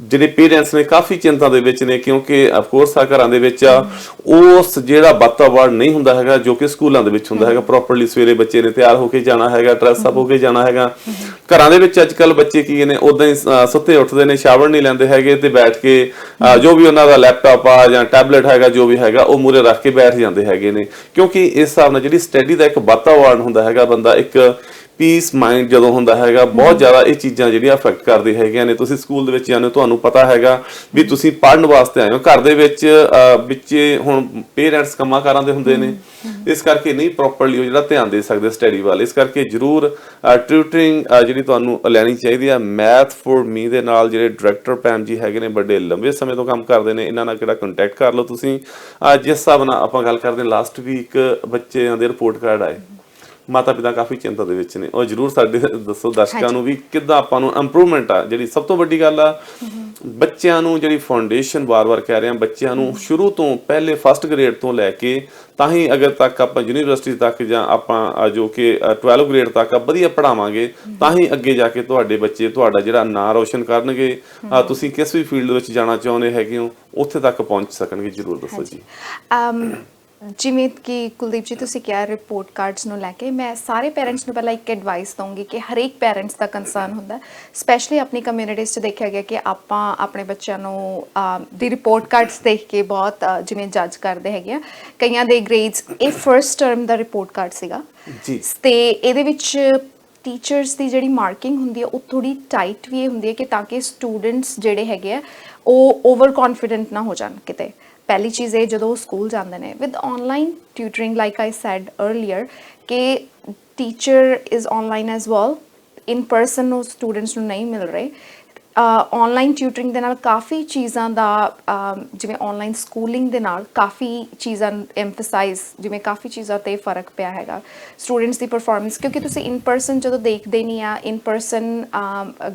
S1: ਜਿਹੜੇ ਪੇਰੈਂਟਸ ਨੇ ਕਾਫੀ ਚਿੰਤਾ ਦੇ ਵਿੱਚ ਨੇ, ਕਿਉਂਕਿ ਅਫਕੋਰਸ ਆ ਘਰਾਂ ਦੇ ਵਿੱਚ ਉਸ ਜਿਹੜਾ ਵਾਤਾਵਰਨ ਨਹੀਂ ਹੁੰਦਾ ਹੈਗਾ ਜੋ ਕਿ ਸਕੂਲਾਂ ਦੇ ਵਿੱਚ ਹੁੰਦਾ ਹੈਗਾ। ਪ੍ਰੋਪਰਲੀ ਸਵੇਰੇ ਬੱਚੇ ਨੇ ਤਿਆਰ ਹੋ ਕੇ ਜਾਣਾ ਹੈਗਾ, ਡਰੈਸ ਅਪ ਹੋ ਕੇ ਜਾਣਾ ਹੈਗਾ। ਘਰਾਂ ਦੇ ਵਿੱਚ ਅੱਜ ਕੱਲ ਬੱਚੇ ਕੀ ਨੇ, ਉਦਾਂ ਹੀ ਸੁੱਤੇ ਉੱਠਦੇ ਨੇ, ਸ਼ਾਵਰ ਨਹੀਂ ਲੈਂਦੇ ਹੈਗੇ ਤੇ ਬੈਠ ਕੇ ਜੋ ਵੀ ਉਹਨਾਂ ਦਾ ਲੈਪਟਾਪ ਆ ਜਾਂ ਟੈਬਲੇਟ ਹੈਗਾ ਜੋ ਵੀ ਹੈਗਾ ਉਹ ਮੂਹਰੇ ਰੱਖ ਕੇ ਬੈਠ ਜਾਂਦੇ ਹੈਗੇ ਨੇ। ਕਿਉਂਕਿ ਇਸ ਹਿਸਾਬ ਨਾਲ ਜਿਹੜੀ ਸਟੱਡੀ ਦਾ ਇੱਕ ਵਾਤਾਵਰਨ ਹੁੰਦਾ ਹੈਗਾ, ਬੰਦਾ ਇੱਕ ਪੀਸ ਮਾਈਂਡ ਜਦੋਂ ਹੁੰਦਾ ਹੈਗਾ, ਬਹੁਤ ਜ਼ਿਆਦਾ ਇਹ ਚੀਜ਼ਾਂ ਜਿਹੜੀਆਂ ਅਫੈਕਟ ਕਰਦੀ ਹੈਗੀਆਂ ਨੇ। ਤੁਸੀਂ ਸਕੂਲ ਦੇ ਵਿੱਚ ਜਾਂਦੇ ਹੋ, ਤੁਹਾਨੂੰ ਪਤਾ ਹੈਗਾ ਵੀ ਤੁਸੀਂ ਪੜ੍ਹਨ ਵਾਸਤੇ ਆਏ ਹੋ। ਘਰ ਦੇ ਵਿੱਚ ਵਿੱਚੇ ਹੁਣ ਪੇਰੈਂਟਸ ਕੰਮਾਂ ਕਾਰਾਂ ਦੇ ਹੁੰਦੇ ਨੇ, ਇਸ ਕਰਕੇ ਨਹੀਂ ਪ੍ਰੋਪਰਲੀ ਉਹ ਜਿਹੜਾ ਧਿਆਨ ਦੇ ਸਕਦੇ ਸਟੱਡੀ ਵੱਲ। ਇਸ ਕਰਕੇ ਜ਼ਰੂਰ ਟਿਊਟਰਿੰਗ ਜਿਹੜੀ ਤੁਹਾਨੂੰ ਲੈਣੀ ਚਾਹੀਦੀ ਆ। ਮੈਥ ਫॉर ਮੀ ਦੇ ਨਾਲ ਜਿਹੜੇ ਡਾਇਰੈਕਟਰ ਭੈਣ ਜੀ ਹੈਗੇ ਨੇ, ਵੱਡੇ ਲੰਬੇ ਸਮੇਂ ਤੋਂ ਕੰਮ ਕਰਦੇ ਨੇ, ਇਹਨਾਂ ਨਾਲ ਕਿਹੜਾ ਕੰਟੈਕਟ ਕਰ ਲਓ ਤੁਸੀਂ। ਜਿਸ ਹਿਸਾਬ ਨਾਲ ਆਪਾਂ ਗੱਲ ਕਰਦੇ ਹਾਂ, ਲਾਸਟ ਵੀਕ ਬੱਚਿਆਂ ਦੇ ਰਿਪੋਰਟ ਕਾਰਡ ਆਏ, ਮਾਤਾ ਪਿਤਾ ਕਾਫੀ ਚਿੰਤਾ ਦੇ ਵਿੱਚ ਨੇ। ਉਹ ਜ਼ਰੂਰ ਸਾਡੇ ਦੱਸੋ ਦਰਸ਼ਕਾਂ ਨੂੰ ਵੀ ਕਿੱਦਾਂ ਆਪਾਂ ਨੂੰ ਇੰਪਰੂਵਮੈਂਟ ਆ। ਜਿਹੜੀ ਸਭ ਤੋਂ ਵੱਡੀ ਗੱਲ ਆ, ਬੱਚਿਆਂ ਨੂੰ ਜਿਹੜੀ ਫਾਊਂਡੇਸ਼ਨ ਵਾਰ-ਵਾਰ ਕਹਿ ਰਹੇ ਹਾਂ, ਬੱਚਿਆਂ ਨੂੰ ਸ਼ੁਰੂ ਤੋਂ ਪਹਿਲੇ ਫਸਟ ਗ੍ਰੇਡ ਤੋਂ ਲੈ ਕੇ ਤਾਂ ਹੀ ਅਗਰ ਤੱਕ ਆਪਾਂ ਯੂਨੀਵਰਸਿਟੀ ਤੱਕ ਜਾਂ ਆਪਾਂ ਜੋ ਕਿ 12 ਗ੍ਰੇਡ ਤੱਕ ਵਧੀਆ ਪੜਾਵਾਂਗੇ, ਤਾਂ ਹੀ ਅੱਗੇ ਜਾ ਕੇ ਤੁਹਾਡੇ ਬੱਚੇ ਤੁਹਾਡਾ ਜਿਹੜਾ ਨਾਂ ਰੋਸ਼ਨ ਕਰਨਗੇ। ਤੁਸੀਂ ਕਿਸ ਵੀ ਫੀਲਡ ਵਿੱਚ ਜਾਣਾ ਚਾਹੁੰਦੇ ਹੈਗੇ ਹੋ, ਉੱਥੇ ਤੱਕ ਪਹੁੰਚ ਸਕਣਗੇ। ਜ਼ਰੂਰ ਦੱਸੋ ਜੀ।
S2: ਜਿਵੇਂ ਕਿ ਕੁਲਦੀਪ ਜੀ ਤੁਸੀਂ ਕਿਹਾ ਰਿਪੋਰਟ ਕਾਰਡਸ ਨੂੰ ਲੈ ਕੇ, ਮੈਂ ਸਾਰੇ ਪੇਰੈਂਟਸ ਨੂੰ ਪਹਿਲਾਂ ਇੱਕ ਐਡਵਾਈਸ ਦਊਂਗੀ ਕਿ ਹਰੇਕ ਪੇਰੈਂਟਸ ਦਾ ਕੰਸਰਨ ਹੁੰਦਾ, ਸਪੈਸ਼ਲੀ ਆਪਣੀ ਕਮਿਊਨਿਟੀਜ਼ 'ਚ ਦੇਖਿਆ ਗਿਆ ਕਿ ਆਪਾਂ ਆਪਣੇ ਬੱਚਿਆਂ ਨੂੰ ਦੀ ਰਿਪੋਰਟ ਕਾਰਡਸ ਦੇਖ ਕੇ ਬਹੁਤ ਜਿਵੇਂ ਜੱਜ ਕਰਦੇ ਹੈਗੇ ਆ। ਕਈਆਂ ਦੇ ਗ੍ਰੇਡਸ, ਇਹ ਫਰਸਟ ਟਰਮ ਦਾ ਰਿਪੋਰਟ ਕਾਰਡ ਸੀਗਾ
S1: ਜੀ,
S2: ਤੇ ਇਹਦੇ ਵਿੱਚ ਟੀਚਰਸ ਦੀ ਜਿਹੜੀ ਮਾਰਕਿੰਗ ਹੁੰਦੀ ਹੈ ਉਹ ਥੋੜੀ ਟਾਈਟ ਵੀ ਇਹ ਹੁੰਦੀ ਹੈ ਕਿ ਤਾਂ ਕਿ ਸਟੂਡੈਂਟਸ ਜਿਹੜੇ ਹੈਗੇ ਆ ਉਹ ਓਵਰ ਕੌਨਫੀਡੈਂਟ ਨਾ ਹੋ ਜਾਣ ਕਿਤੇ। ਪਹਿਲੀ ਚੀਜ਼ ਇਹ, ਜਦੋਂ ਸਕੂਲ ਜਾਂਦੇ ਨੇ with online tutoring, like I said earlier ਕਿ teacher is online as well, in person ਉਹ ਸਟੂਡੈਂਟਸ ਨੂੰ ਨਹੀਂ ਮਿਲ ਰਹੇ। ਆਨਲਾਈਨ ਟਿਊਟਰਿੰਗ ਦੇ ਨਾਲ ਕਾਫੀ ਚੀਜ਼ਾਂ ਦਾ ਜਿਵੇਂ ਆਨਲਾਈਨ ਸਕੂਲਿੰਗ ਦੇ ਨਾਲ ਕਾਫੀ ਚੀਜ਼ਾਂ ਐਮਫਸਾਈਜ਼, ਜਿਵੇਂ ਕਾਫੀ ਚੀਜ਼ਾਂ 'ਤੇ ਫਰਕ ਪਿਆ ਹੈਗਾ ਸਟੂਡੈਂਟਸ ਦੀ ਪਰਫਾਰਮੈਂਸ। ਕਿਉਂਕਿ ਤੁਸੀਂ ਇਨ ਪਰਸਨ ਜਦੋਂ ਦੇਖਦੇ ਨਹੀਂ ਆ, ਇਨ ਪਰਸਨ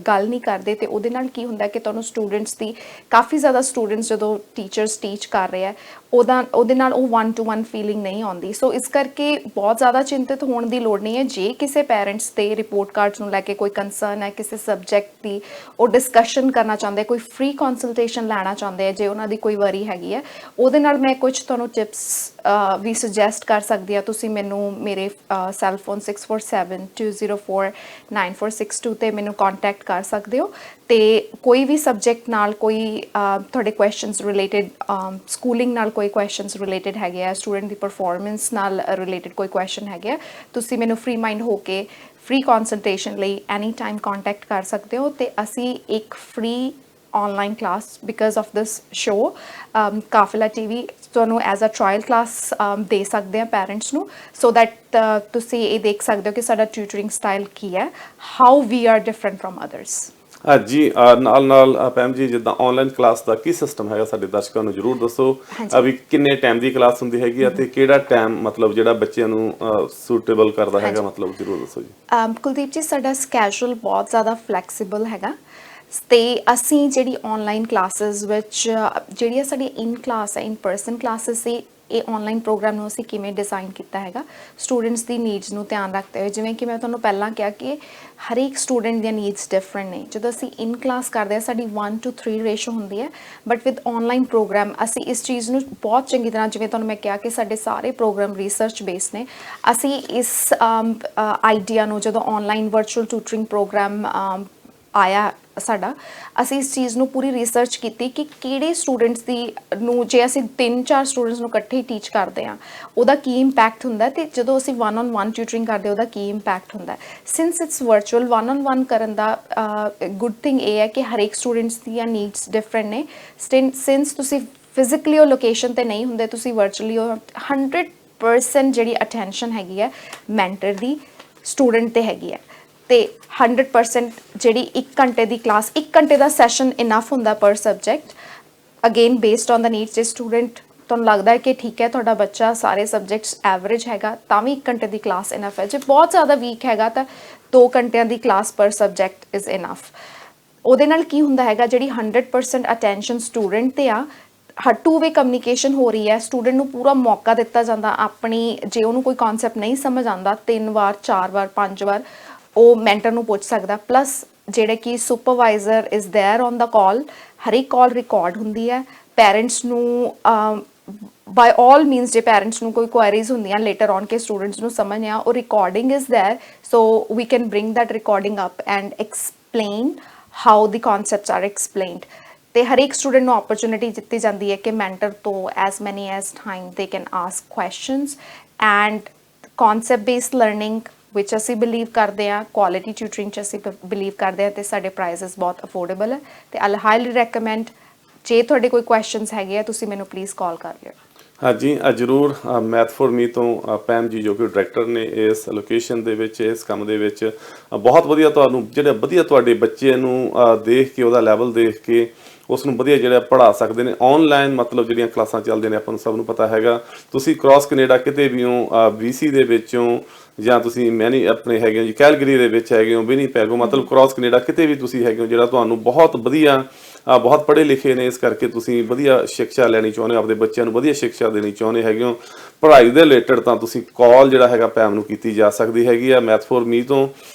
S2: ਗੱਲ ਨਹੀਂ ਕਰਦੇ, ਤੇ ਉਹਦੇ ਨਾਲ ਕੀ ਹੁੰਦਾ ਕਿ ਤੁਹਾਨੂੰ ਸਟੂਡੈਂਟਸ ਦੀ ਕਾਫੀ ਜ਼ਿਆਦਾ ਸਟੂਡੈਂਟਸ ਜਦੋਂ ਟੀਚਰਸ ਟੀਚ ਕਰ ਰਹੇ ਆ ਉਹਦੇ ਨਾਲ ਉਹ 1-to-1 ਫੀਲਿੰਗ ਨਹੀਂ ਆਉਂਦੀ। ਸੋ ਇਸ ਕਰਕੇ ਬਹੁਤ ਜ਼ਿਆਦਾ ਚਿੰਤਤ ਹੋਣ ਦੀ ਲੋੜ ਨਹੀਂ ਹੈ। ਜੇ ਕਿਸੇ ਪੈਰੈਂਟਸ ਦੇ ਰਿਪੋਰਟ ਕਾਰਡਸ ਨੂੰ ਲੈ ਕੇ ਕੋਈ ਕੰਸਰਨ ਹੈ, ਕਿਸੇ ਸਬਜੈਕਟ ਦੀ ਉਹ ਡਿਸਕਸ਼ਨ ਕਰਨਾ ਚਾਹੁੰਦੇ, ਕੋਈ ਫ੍ਰੀ ਕੰਸਲਟੇਸ਼ਨ ਲੈਣਾ ਚਾਹੁੰਦੇ ਆ, ਜੇ ਉਹਨਾਂ ਦੀ ਕੋਈ ਵਰੀ ਹੈਗੀ ਹੈ, ਉਹਦੇ ਨਾਲ ਮੈਂ ਕੁਝ ਤੁਹਾਨੂੰ ਟਿਪਸ ਵੀ ਸੁਜੈਸਟ ਕਰ ਸਕਦੀ ਹਾਂ। ਤੁਸੀਂ ਮੈਨੂੰ ਮੇਰੇ ਸੈੱਲ ਫੋਨ 6472049462 ਤੇ ਮੈਨੂੰ ਕੰਟੈਕਟ ਕਰ ਸਕਦੇ ਹੋ। ਤੇ ਕੋਈ ਵੀ ਸਬਜੈਕਟ ਨਾਲ ਕੋਈ ਤੁਹਾਡੇ ਕੁਐਸਚਨਸ ਰਿਲੇਟਡ, ਸਕੂਲਿੰਗ ਨਾਲ ਕੋਈ ਕੁਐਸਚਨਸ ਰਿਲੇਟਡ ਹੈਗੇ ਆ, ਸਟੂਡੈਂਟ ਦੀ ਪਰਫਾਰਮੈਂਸ ਨਾਲ ਰਿਲੇਟਡ ਕੋਈ ਕੁਐਸਚਨ ਹੈਗੇ ਆ, ਤੁਸੀਂ ਮੈਨੂੰ ਫ੍ਰੀ ਮਾਈਂਡ ਹੋ ਕੇ ਫ੍ਰੀ ਕੰਸਲਟੇਸ਼ਨ ਲਈ ਐਨੀ ਟਾਈਮ ਕੰਟੈਕਟ ਕਰ ਸਕਦੇ ਹੋ। ਤੇ ਅਸੀਂ ਇੱਕ free online class because of this show Kafila TV ਤੁਹਾਨੂੰ ਐਜ਼ ਅ ਟਰਾਇਲ ਕਲਾਸ ਦੇ ਸਕਦੇ ਆ ਪੈਰੈਂਟਸ ਨੂੰ, ਸੋ ਦੈਟ ਤੁਸੀਂ ਇਹ ਦੇਖ ਸਕਦੇ ਹੋ ਕਿ ਸਾਡਾ ਟਿਊਟਰਿੰਗ ਸਟਾਈਲ ਕੀ ਹੈ, how we are different from others.
S1: ਜੀ ਨਾਲ ਪੈਮ ਜੀ, ਜਿੱਦਾਂ ਆਨਲਾਈਨ ਕਲਾਸ ਦਾ ਕੀ ਸਿਸਟਮ ਹੈਗਾ ਸਾਡੇ ਦਰਸ਼ਕਾਂ ਨੂੰ ਜ਼ਰੂਰ ਦੱਸੋ। ਵੀ ਕਿੰਨੇ ਟਾਈਮ ਦੀ ਕਲਾਸ ਹੁੰਦੀ ਹੈਗੀ ਆ ਤੇ ਕਿਹੜਾ ਟਾਈਮ ਮਤਲਬ ਜਿਹੜਾ ਬੱਚਿਆਂ ਨੂੰ ਸੂਟੇਬਲ ਕਰਦਾ ਹੈਗਾ, ਮਤਲਬ ਜ਼ਰੂਰ ਦੱਸੋ ਜੀ।
S2: ਕੁਲਦੀਪ ਜੀ, ਸਾਡਾ ਸਕੈਜੂਅਲ ਬਹੁਤ ਜ਼ਿਆਦਾ ਫਲੈਕਸੀਬਲ ਹੈਗਾ। ਤੇ ਅਸੀਂ ਜਿਹੜੀ ਆਨਲਾਈਨ ਕਲਾਸਿਸ ਵਿੱਚ ਜਿਹੜੀਆਂ ਸਾਡੀਆਂ ਇਨ ਕਲਾਸ ਹੈ ਇਨ ਪਰਸਨ ਕਲਾਸਿਸ ਸੀ ਇਹ ਆਨਲਾਈਨ ਪ੍ਰੋਗਰਾਮ ਨੂੰ ਅਸੀਂ ਕਿਵੇਂ ਡਿਜ਼ਾਈਨ ਕੀਤਾ ਹੈਗਾ ਸਟੂਡੈਂਟਸ ਦੀ ਨੀਡਸ ਨੂੰ ਧਿਆਨ ਰੱਖਦੇ ਹੋਏ ਜਿਵੇਂ ਕਿ ਮੈਂ ਤੁਹਾਨੂੰ ਪਹਿਲਾਂ ਕਿਹਾ ਕਿ ਹਰੇਕ ਸਟੂਡੈਂਟ ਦੀਆਂ ਨੀਡਸ ਡਿਫਰੈਂਟ ਨੇ ਜਦੋਂ ਅਸੀਂ ਇਨ ਕਲਾਸ ਕਰਦੇ ਹਾਂ ਸਾਡੀ 1:3 ਰੇਸ਼ੋ ਹੁੰਦੀ ਹੈ ਬਟ ਵਿਦ ਆਨਲਾਈਨ ਪ੍ਰੋਗਰਾਮ ਅਸੀਂ ਇਸ ਚੀਜ਼ ਨੂੰ ਬਹੁਤ ਚੰਗੀ ਤਰ੍ਹਾਂ ਜਿਵੇਂ ਤੁਹਾਨੂੰ ਮੈਂ ਕਿਹਾ ਕਿ ਸਾਡੇ ਸਾਰੇ ਪ੍ਰੋਗਰਾਮ ਰਿਸਰਚ ਬੇਸ ਨੇ ਅਸੀਂ ਇਸ ਆਈਡੀਆ ਨੂੰ ਜਦੋਂ ਆਨਲਾਈਨ ਵਰਚੁਅਲ ਟਿਊਟਰਿੰਗ ਪ੍ਰੋਗਰਾਮ ਆਇਆ ਸਾਡਾ ਅਸੀਂ ਇਸ ਚੀਜ਼ ਨੂੰ ਪੂਰੀ ਰਿਸਰਚ ਕੀਤੀ ਕਿ ਕਿਹੜੇ ਸਟੂਡੈਂਟਸ ਦੀ ਨੂੰ ਜੇ ਅਸੀਂ 3-4 ਸਟੂਡੈਂਟਸ ਨੂੰ ਇਕੱਠੇ ਟੀਚ ਕਰਦੇ ਹਾਂ ਉਹਦਾ ਕੀ ਇੰਪੈਕਟ ਹੁੰਦਾ ਤੇ ਜਦੋਂ ਅਸੀਂ 1-on-1 ਟਿਊਟਰਿੰਗ ਕਰਦੇ ਉਹਦਾ ਕੀ ਇੰਪੈਕਟ ਹੁੰਦਾ ਸਿੰਸ ਇਟਸ ਵਰਚੁਅਲ 1-on-1 ਕਰਨ ਦਾ ਗੁੱਡ ਥਿੰਗ ਇਹ ਹੈ ਕਿ ਹਰੇਕ ਸਟੂਡੈਂਟਸ ਦੀਆਂ ਨੀਡਸ ਡਿਫਰੈਂਟ ਨੇ ਸਿੰਸ ਤੁਸੀਂ ਫਿਜ਼ੀਕਲੀ ਉਹ ਲੋਕੇਸ਼ਨ ਤੇ ਨਹੀਂ ਹੁੰਦੇ ਤੁਸੀਂ ਵਰਚੁਅਲੀ 100% ਜਿਹੜੀ ਅਟੈਂਸ਼ਨ ਹੈਗੀ ਹੈ ਮੈਂਟਰ ਦੀ ਸਟੂਡੈਂਟ ਤੇ ਹੈਗੀ ਹੈ ਤੇ 100% ਜਿਹੜੀ 1 ਘੰਟੇ ਦੀ ਕਲਾਸ 1 ਘੰਟੇ ਦਾ ਸੈਸ਼ਨ ਇਨਫ ਹੁੰਦਾ ਪਰ subject again based on the needs ਜੇ ਸਟੂਡੈਂਟ ਤੁਹਾਨੂੰ ਲੱਗਦਾ ਹੈ ਕਿ ਠੀਕ ਹੈ ਤੁਹਾਡਾ ਬੱਚਾ ਸਾਰੇ ਸਬਜੈਕਟਸ ਐਵਰੇਜ ਹੈਗਾ ਤਾਂ ਵੀ 1 ਘੰਟੇ ਦੀ ਕਲਾਸ ਇਨਫ ਹੈ ਜੇ ਬਹੁਤ ਜ਼ਿਆਦਾ ਵੀਕ ਹੈਗਾ ਤਾਂ 2 ਘੰਟਿਆਂ ਦੀ ਕਲਾਸ ਪਰ ਸਬਜੈਕਟ ਇਜ਼ ਇਨਫ ਉਹਦੇ ਨਾਲ ਕੀ ਹੁੰਦਾ ਹੈਗਾ ਜਿਹੜੀ 100% ਅਟੈਂਸ਼ਨ ਸਟੂਡੈਂਟ ਤੇ ਆ ਟੂ ਵੇ ਕਮਿਊਨੀਕੇਸ਼ਨ ਹੋ ਰਹੀ ਹੈ ਸਟੂਡੈਂਟ ਨੂੰ ਪੂਰਾ ਮੌਕਾ ਦਿੱਤਾ ਜਾਂਦਾ ਆਪਣੀ ਜੇ ਉਹਨੂੰ ਕੋਈ ਕਨਸੈਪਟ ਨਹੀਂ ਸਮਝ ਆਉਂਦਾ 3 ਵਾਰ 4 ਵਾਰ 5 ਵਾਰ ਉਹ ਮੈਂਟਰ ਨੂੰ ਪੁੱਛ ਸਕਦਾ ਪਲੱਸ ਜਿਹੜੇ ਕਿ supervisor is there on the call ਹਰੇਕ ਕਾਲ ਰਿਕਾਰਡ ਹੁੰਦੀ ਹੈ ਪੈਰੈਂਟਸ ਨੂੰ ਬਾਈ ਆਲ ਮੀਨਸ ਜੇ ਪੈਰੈਂਟਸ ਨੂੰ ਕੋਈ ਕੁਐਰੀਜ਼ ਹੁੰਦੀਆਂ ਲੇਟਰ ਔਨ ਕੇ ਸਟੂਡੈਂਟਸ ਨੂੰ ਸਮਝ ਨਹੀਂ ਆ ਉਹ recording is there so we can bring that recording up and explain how the concepts are explained ਤੇ ਹਰੇਕ ਸਟੂਡੈਂਟ ਨੂੰ ਓਪਰਚੁਨਿਟੀ ਦਿੱਤੀ ਜਾਂਦੀ ਹੈ ਕਿ ਮੈਂਟਰ ਤੋਂ ਐਜ਼ ਮੈਨੀ as time they can ask questions and concept based learning which ਅਸੀਂ ਬਲੀਵ ਕਰਦੇ ਹਾਂ ਕੁਆਲਿਟੀ ਟਿਊਟਰਿੰਗ 'ਚ ਅਸੀਂ ਬਲੀਵ ਕਰਦੇ ਹਾਂ ਤੇ ਸਾਡੇ ਪ੍ਰਾਈਸਿਸ ਬਹੁਤ ਅਫੋਰਡੇਬਲ ਹੈ ਤੇ ਆਈ ਹਾਈਲੀ ਰეკਮੈਂਡ ਜੇ ਤੁਹਾਡੇ ਕੋਈ ਕੁਐਸਚਨਸ ਹੈਗੇ ਆ ਤੁਸੀਂ ਮੈਨੂੰ ਪਲੀਜ਼ ਕਾਲ ਕਰ ਲਿਓ
S1: ਹਾਂਜੀ ਜ਼ਰੂਰ ਮੈਥ ਫॉर ਮੀ ਤੋਂ ਪੈਮ ਜੀ ਜੋ ਕਿ ਡਾਇਰੈਕਟਰ ਨੇ ਇਸ ਲੋਕੇਸ਼ਨ ਦੇ ਵਿੱਚ ਇਸ ਕੰਮ ਦੇ ਵਿੱਚ ਬਹੁਤ ਵਧੀਆ ਤੁਹਾਨੂੰ ਜਿਹੜੇ ਵਧੀਆ ਤੁਹਾਡੇ ਬੱਚੇ ਨੂੰ ਦੇਖ ਕੇ ਉਹਦਾ ਲੈਵਲ ਦੇਖ ਕੇ ਉਸ ਨੂੰ ਵਧੀਆ ਜਿਹੜਾ ਪੜ੍ਹਾ ਸਕਦੇ ਨੇ ਆਨਲਾਈਨ ਮਤਲਬ ਜਿਹੜੀਆਂ ਕਲਾਸਾਂ ਚੱਲਦੀਆਂ ਨੇ ਆਪਾਂ ਨੂੰ ਸਭ ਨੂੰ ਪਤਾ ਹੈਗਾ ਤੁਸੀਂ ਕ੍ਰਾਸ ਕੈਨੇਡਾ ਕਿਤੇ ਵੀ ਹੋ BC ਦੇ ਵਿੱਚੋਂ ਜਾਂ ਤੁਸੀਂ ਮੈਨੀ ਆਪਣੇ ਹੈਗੇ ਹੋ ਜੀ ਕੈਲਗਰੀ ਦੇ ਵਿੱਚ ਹੈਗੇ ਹੋ ਵਿਨੀਪੈਗ ਮਤਲਬ ਕ੍ਰਾਸ ਕੈਨੇਡਾ ਕਿਤੇ ਵੀ ਤੁਸੀਂ ਹੈਗੇ ਹੋ ਜਿਹੜਾ ਤੁਹਾਨੂੰ ਬਹੁਤ ਵਧੀਆ ਬਹੁਤ ਪੜ੍ਹੇ ਲਿਖੇ ਨੇ ਇਸ ਕਰਕੇ ਤੁਸੀਂ ਵਧੀਆ ਸਿੱਖਿਆ ਲੈਣੀ ਚਾਹੁੰਦੇ ਹੋ ਆਪਣੇ ਬੱਚਿਆਂ ਨੂੰ ਵਧੀਆ ਸਿੱਖਿਆ ਦੇਣੀ ਚਾਹੁੰਦੇ ਹੈਗੇ ਹੋ ਪੜ੍ਹਾਈ ਦੇ ਰਿਲੇਟਡ ਤਾਂ ਤੁਸੀਂ ਕਾਲ ਜਿਹੜਾ ਹੈਗਾ ਪੈਮ ਨੂੰ ਕੀਤੀ ਜਾ ਸਕਦੀ ਹੈਗੀ ਆ ਮੈਥ ਫॉर ਮੀ ਤੋਂ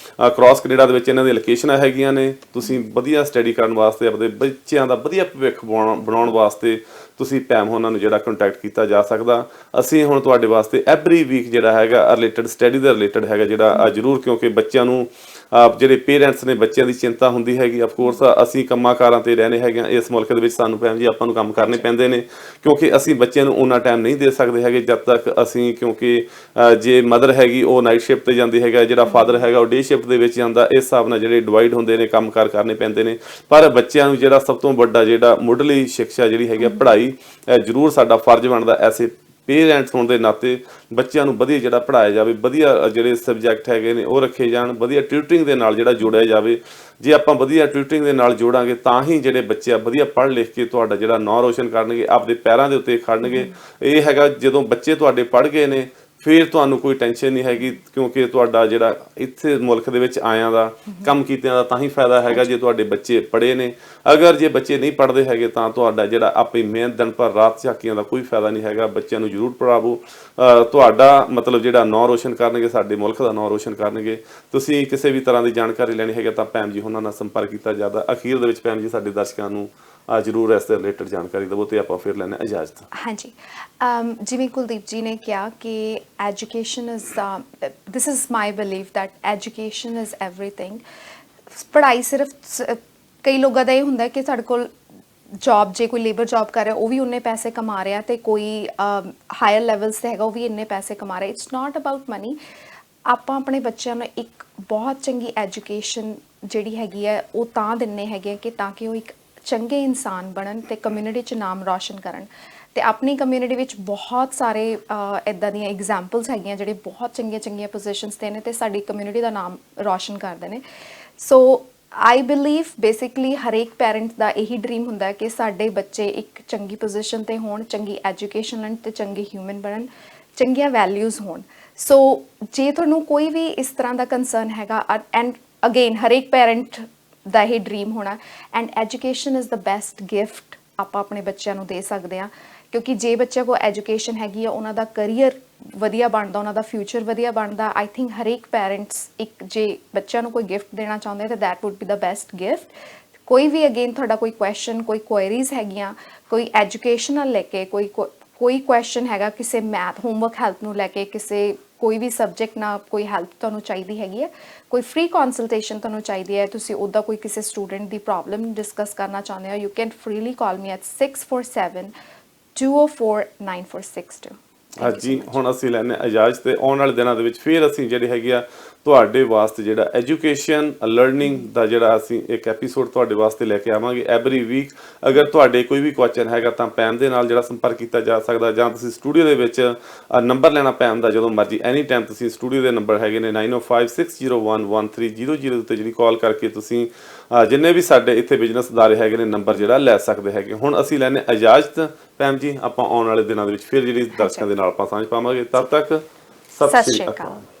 S1: ਕ੍ਰਾਸ ਕੈਨੇਡਾ ਦੇ ਵਿੱਚ ਇਹਨਾਂ ਦੀਆਂ ਲੋਕੇਸ਼ਨਾਂ ਹੈਗੀਆਂ ਨੇ ਤੁਸੀਂ ਵਧੀਆ ਸਟੱਡੀ ਕਰਨ ਵਾਸਤੇ ਆਪਣੇ ਬੱਚਿਆਂ ਦਾ ਵਧੀਆ ਭਵਿੱਖ ਬਣਾਉਣ ਵਾਸਤੇ ਤੁਸੀਂ ਪੈਮ ਉਹਨਾਂ ਨੂੰ ਜਿਹੜਾ ਕੰਟੈਕਟ ਕੀਤਾ ਜਾ ਸਕਦਾ ਅਸੀਂ ਹੁਣ ਤੁਹਾਡੇ ਵਾਸਤੇ ਐਵਰੀ ਵੀਕ ਜਿਹੜਾ ਹੈਗਾ ਰਿਲੇਟਡ ਸਟੱਡੀ ਦੇ ਰਿਲੇਟਡ ਹੈਗਾ ਜਿਹੜਾ ਜ਼ਰੂਰ ਕਿਉਂਕਿ ਬੱਚਿਆਂ ਨੂੰ ਜਿਹੜੇ ਪੇਰੈਂਟਸ ਨੇ ਬੱਚਿਆਂ ਦੀ ਚਿੰਤਾ ਹੁੰਦੀ ਹੈਗੀ ਆਫ ਕੋਰਸ ਅਸੀਂ ਕੰਮਾਂ ਕਾਰਾਂ ਤੇ ਰਹਿੰਦੇ ਹੈਗੇ ਇਸ ਮੁਲਕ ਦੇ ਵਿੱਚ ਸਾਨੂੰ ਪੈਮ ਜੀ ਆਪਾਂ ਨੂੰ ਕੰਮ ਕਰਨੇ ਪੈਂਦੇ ਨੇ ਕਿਉਂਕਿ ਅਸੀਂ ਬੱਚਿਆਂ ਨੂੰ ਉਹਨਾਂ ਟਾਈਮ ਨਹੀਂ ਦੇ ਸਕਦੇ ਹੈਗੇ ਜਦ ਤੱਕ ਅਸੀਂ ਕਿਉਂਕਿ ਜੇ ਮਦਰ ਹੈਗੀ ਉਹ ਨਾਈਟ ਸ਼ਿਫਟ ਤੇ ਜਾਂਦੀ ਹੈਗਾ ਜਿਹੜਾ ਫਾਦਰ ਹੈਗਾ ਉਹ ਡੇ ਸ਼ਿਫਟ ਦੇ ਵਿੱਚ ਜਾਂਦਾ ਇਸ ਹਿਸਾਬ ਨਾਲ ਜਿਹੜੇ ਡਿਵਾਈਡ ਹੁੰਦੇ ਨੇ ਕੰਮ ਕਾਰ ਕਰਨੇ ਪੈਂਦੇ ਨੇ ਪਰ ਬੱਚਿਆਂ ਨੂੰ ਜਿਹੜਾ ਸਭ ਤੋਂ ਵੱਡਾ ਜਿਹੜਾ ਮੁੱਢਲੀ ਸਿੱਖਿਆ ਜਿਹੜੀ ਹੈਗੀ ਪੜ੍ਹਾਈ ਜ਼ਰੂਰ ਸਾਡਾ ਫਰਜ਼ ਬਣਦਾ ਐਸੇ ਪੇਰੈਂਟਸ ਹੋਣ ਦੇ ਨਾਤੇ ਬੱਚਿਆਂ ਨੂੰ ਵਧੀਆ ਜਿਹੜਾ ਪੜ੍ਹਾਇਆ ਜਾਵੇ ਵਧੀਆ ਜਿਹੜੇ ਸਬਜੈਕਟ ਹੈਗੇ ਨੇ ਉਹ ਰੱਖੇ ਜਾਣ ਵਧੀਆ ਟਿਊਟਰਿੰਗ ਦੇ ਨਾਲ ਜਿਹੜਾ ਜੋੜਿਆ ਜਾਵੇ ਜੇ ਆਪਾਂ ਵਧੀਆ ਟਿਊਟਰਿੰਗ ਦੇ ਨਾਲ ਜੋੜਾਂਗੇ ਤਾਂ ਹੀ ਜਿਹੜੇ ਬੱਚੇ ਆ ਵਧੀਆ ਪੜ੍ਹ ਲਿਖ ਕੇ ਤੁਹਾਡਾ ਜਿਹੜਾ ਨਾਂ ਰੋਸ਼ਨ ਕਰਨਗੇ ਆਪਦੇ ਪੈਰਾਂ ਦੇ ਉੱਤੇ ਖੜਨਗੇ ਇਹ ਹੈਗਾ ਜਦੋਂ ਬੱਚੇ ਤੁਹਾਡੇ ਪੜ੍ਹ ਗਏ ਨੇ ਫਿਰ ਤੁਹਾਨੂੰ ਕੋਈ ਟੈਨਸ਼ਨ ਨਹੀਂ ਹੈਗੀ ਕਿਉਂਕਿ ਤੁਹਾਡਾ ਜਿਹੜਾ ਇੱਥੇ ਮੁਲਕ ਦੇ ਵਿੱਚ ਆਇਆਂ ਦਾ ਕੰਮ ਕੀਤਿਆਂ ਦਾ ਤਾਂ ਹੀ ਫਾਇਦਾ ਹੈਗਾ ਜੇ ਤੁਹਾਡੇ ਬੱਚੇ ਪੜ੍ਹੇ ਨੇ ਅਗਰ ਜੇ ਬੱਚੇ ਨਹੀਂ ਪੜ੍ਹਦੇ ਹੈਗੇ ਤਾਂ ਤੁਹਾਡਾ ਜਿਹੜਾ ਆਪਣੀ ਮਿਹਨਤ ਦਿਨ ਪਰ ਰਾਤ ਝਾਕੀਆਂ ਦਾ ਕੋਈ ਫਾਇਦਾ ਨਹੀਂ ਹੈਗਾ ਬੱਚਿਆਂ ਨੂੰ ਜ਼ਰੂਰ ਪੜ੍ਹਾਵੋ ਤੁਹਾਡਾ ਮਤਲਬ ਜਿਹੜਾ ਨਾਂ ਰੋਸ਼ਨ ਕਰਨਗੇ ਸਾਡੇ ਮੁਲਕ ਦਾ ਨਾਂ ਰੋਸ਼ਨ ਕਰਨਗੇ ਤੁਸੀਂ ਕਿਸੇ ਵੀ ਤਰ੍ਹਾਂ ਦੀ ਜਾਣਕਾਰੀ ਲੈਣੀ ਹੈਗੀ ਤਾਂ ਭੈਣ ਜੀ ਉਹਨਾਂ ਨਾਲ ਸੰਪਰਕ ਕੀਤਾ ਜਾਂਦਾ ਅਖੀਰ ਦੇ ਵਿੱਚ ਭੈਣ ਜੀ ਸਾਡੇ ਦਰਸ਼ਕਾਂ ਨੂੰ ਜ਼ਰੂਰ ਇਸ ਦੇ ਰਿਲੇਟਡ ਜਾਣਕਾਰੀ ਦੇਵੋ ਤੇ ਆਪਾਂ ਫਿਰ ਲੈਣੇ ਇਜਾਜ਼ਤ
S2: ਹਾਂਜੀ ਜਿਵੇਂ ਕੁਲਦੀਪ ਜੀ ਨੇ ਕਿਹਾ ਕਿ education is this is my believe that education is everything ਪੜ੍ਹਾਈ ਸਿਰਫ ਕਈ ਲੋਕਾਂ ਦਾ ਇਹ ਹੁੰਦਾ ਕਿ ਸਾਡੇ ਕੋਲ ਜੌਬ ਜੇ ਕੋਈ ਲੇਬਰ ਜੌਬ ਕਰ ਰਿਹਾ ਉਹ ਵੀ ਉਨੇ ਪੈਸੇ ਕਮਾ ਰਿਹਾ ਤੇ ਕੋਈ ਹਾਇਰ ਲੈਵਲਸ ਤੇ ਹੈਗਾ ਉਹ ਵੀ ਇੰਨੇ ਪੈਸੇ ਕਮਾ ਰਿਹਾ ਇਟਸ ਨਾਟ ਅਬਾਊਟ ਮਨੀ ਆਪਾਂ ਆਪਣੇ ਬੱਚਿਆਂ ਨੂੰ ਇੱਕ ਬਹੁਤ ਚੰਗੀ ਐਜੂਕੇਸ਼ਨ ਜਿਹੜੀ ਹੈਗੀ ਹੈ ਉਹ ਤਾਂ ਦਿੰਨੇ ਹੈਗੇ ਕਿ ਤਾਂ ਕਿ ਉਹ ਇੱਕ ਚੰਗੇ ਇਨਸਾਨ ਬਣਨ ਤੇ ਕਮਿਊਨਿਟੀ 'ਚ ਨਾਮ ਰੌਸ਼ਨ ਕਰਨ ਤੇ ਆਪਣੀ ਕਮਿਊਨਿਟੀ ਵਿੱਚ ਬਹੁਤ ਸਾਰੇ ਇੱਦਾਂ ਦੀਆਂ ਐਗਜ਼ਾਮਪਲਸ ਹੈਗੀਆਂ ਜਿਹੜੇ ਬਹੁਤ ਚੰਗੀਆਂ ਪੋਜੀਸ਼ਨਸ ਤੇ ਨੇ ਤੇ ਸਾਡੀ ਕਮਿਊਨਿਟੀ ਦਾ ਨਾਮ ਰੌਸ਼ਨ ਕਰਦੇ ਨੇ ਸੋ ਆਈ ਬਿਲੀਵ ਬੇਸਿਕਲੀ ਹਰੇਕ ਪੈਰੈਂਟ ਦਾ ਇਹੀ ਡ੍ਰੀਮ ਹੁੰਦਾ ਹੈ ਕਿ ਸਾਡੇ ਬੱਚੇ ਇੱਕ ਚੰਗੀ ਪੋਜੀਸ਼ਨ ਤੇ ਹੋਣ ਚੰਗੀ ਐਜੂਕੇਸ਼ਨ ਲੈਣ ਤੇ ਚੰਗੇ ਹਿਊਮਨ ਬਣਨ ਚੰਗੀਆਂ ਵੈਲਿਊਜ਼ ਹੋਣ ਸੋ ਜੇ ਤੁਹਾਨੂੰ ਕੋਈ ਵੀ ਇਸ ਤਰ੍ਹਾਂ ਦਾ ਕੰਸਰਨ ਹੈਗਾ ਐਂਡ ਅਗੇਨ ਹਰੇਕ ਪੈਰੈਂਟ ਦਾ ਹੀ ਡ੍ਰੀਮ ਹੋਣਾ and education is the best gift ਆਪਾਂ ਆਪਣੇ ਬੱਚਿਆਂ ਨੂੰ ਦੇ ਸਕਦੇ ਹਾਂ ਕਿਉਂਕਿ ਜੇ ਬੱਚੇ ਕੋਲ ਐਜੂਕੇਸ਼ਨ ਹੈਗੀ ਆ ਉਹਨਾਂ ਦਾ ਕਰੀਅਰ ਵਧੀਆ ਬਣਦਾ ਉਹਨਾਂ ਦਾ ਫਿਊਚਰ ਵਧੀਆ ਬਣਦਾ ਆਈ ਥਿੰਕ ਹਰੇਕ ਪੈਰੈਂਟਸ ਇੱਕ ਜੇ ਬੱਚਿਆਂ ਨੂੰ ਕੋਈ ਗਿਫਟ ਦੇਣਾ ਚਾਹੁੰਦੇ ਤਾਂ that wood be the best gift ਕੋਈ ਵੀ ਅਗੇਨ ਤੁਹਾਡਾ ਕੋਈ ਕੁਐਸਚਨ ਕੋਈ ਕੁਐਰੀਜ਼ ਹੈਗੀਆਂ ਕੋਈ ਐਜੂਕੇਸ਼ਨਲ ਲੈ ਕੇ ਕੋਈ ਕੁਐਸਚਨ ਹੈਗਾ ਕਿਸੇ ਮੈਥ ਹੋਮਵਰਕ ਹੈਲਪ ਨੂੰ ਲੈ ਕੇ ਕਿਸੇ ਕੋਈ ਵੀ ਸਬਜੈਕਟ ਨਾਲ ਕੋਈ ਹੈਲਪ ਤੁਹਾਨੂੰ ਚਾਹੀਦੀ ਹੈਗੀ ਹੈ ਕੋਈ ਫ੍ਰੀ ਕੰਸਲਟੇਸ਼ਨ ਤੁਹਾਨੂੰ ਚਾਹੀਦੀ ਹੈ ਤੁਸੀਂ ਉਹਦਾ ਕੋਈ ਕਿਸੇ ਸਟੂਡੈਂਟ ਦੀ ਪ੍ਰੋਬਲਮ ਡਿਸਕਸ ਕਰਨਾ ਚਾਹੁੰਦੇ ਹੋ you can freely call me at 647 204 9462
S1: ਹਾਂਜੀ ਹੁਣ ਅਸੀਂ ਲੈਣੇ ਇਜਾਜ਼ਤ ਤੇ ਆਉਣ ਵਾਲੇ ਦਿਨਾਂ ਦੇ ਵਿੱਚ ਫਿਰ ਅਸੀਂ ਜਿਹੜੇ ਹੈਗੇ ਆ ਤੁਹਾਡੇ ਵਾਸਤੇ ਜਿਹੜਾ ਐਜੂਕੇਸ਼ਨ ਲਰਨਿੰਗ ਦਾ ਜਿਹੜਾ ਅਸੀਂ ਇੱਕ ਐਪੀਸੋਡ ਤੁਹਾਡੇ ਵਾਸਤੇ ਲੈ ਕੇ ਆਵਾਂਗੇ ਐਵਰੀ ਵੀਕ ਅਗਰ ਤੁਹਾਡੇ ਕੋਈ ਵੀ ਕੁਐਸਚਨ ਹੈਗਾ ਤਾਂ ਪੈਮ ਦੇ ਨਾਲ ਜਿਹੜਾ ਸੰਪਰਕ ਕੀਤਾ ਜਾ ਸਕਦਾ ਜਾਂ ਤੁਸੀਂ ਸਟੂਡੀਓ ਦੇ ਵਿੱਚ ਨੰਬਰ ਲੈਣਾ ਪੈਮ ਦਾ ਜਦੋਂ ਮਰਜ਼ੀ ਐਨੀ ਟਾਈਮ ਤੁਸੀਂ ਸਟੂਡੀਓ ਦੇ ਨੰਬਰ ਹੈਗੇ ਨੇ 9056011300 ਉੱਤੇ ਜਿਹੜੀ ਕਾਲ ਕਰਕੇ ਤੁਸੀਂ ਜਿੰਨੇ ਵੀ ਸਾਡੇ ਇੱਥੇ ਬਿਜ਼ਨਸ ਅਦਾਰੇ ਹੈਗੇ ਨੇ ਨੰਬਰ ਜਿਹੜਾ ਲੈ ਸਕਦੇ ਹੈਗੇ ਹੁਣ ਅਸੀਂ ਲੈਣੇ ਇਜਾਜ਼ਤ ਪੈਮ ਜੀ ਆਪਾਂ ਆਉਣ ਵਾਲੇ ਦਿਨਾਂ ਦੇ ਵਿੱਚ ਫਿਰ ਜਿਹੜੀ ਦਰਸ਼ਕਾਂ ਦੇ ਨਾਲ ਆਪਾਂ ਸਾਂਝ ਪਾਵਾਂਗੇ ਤਦ ਤੱਕ ਸਤਿ ਸ਼੍ਰੀ ਅਕਾਲ।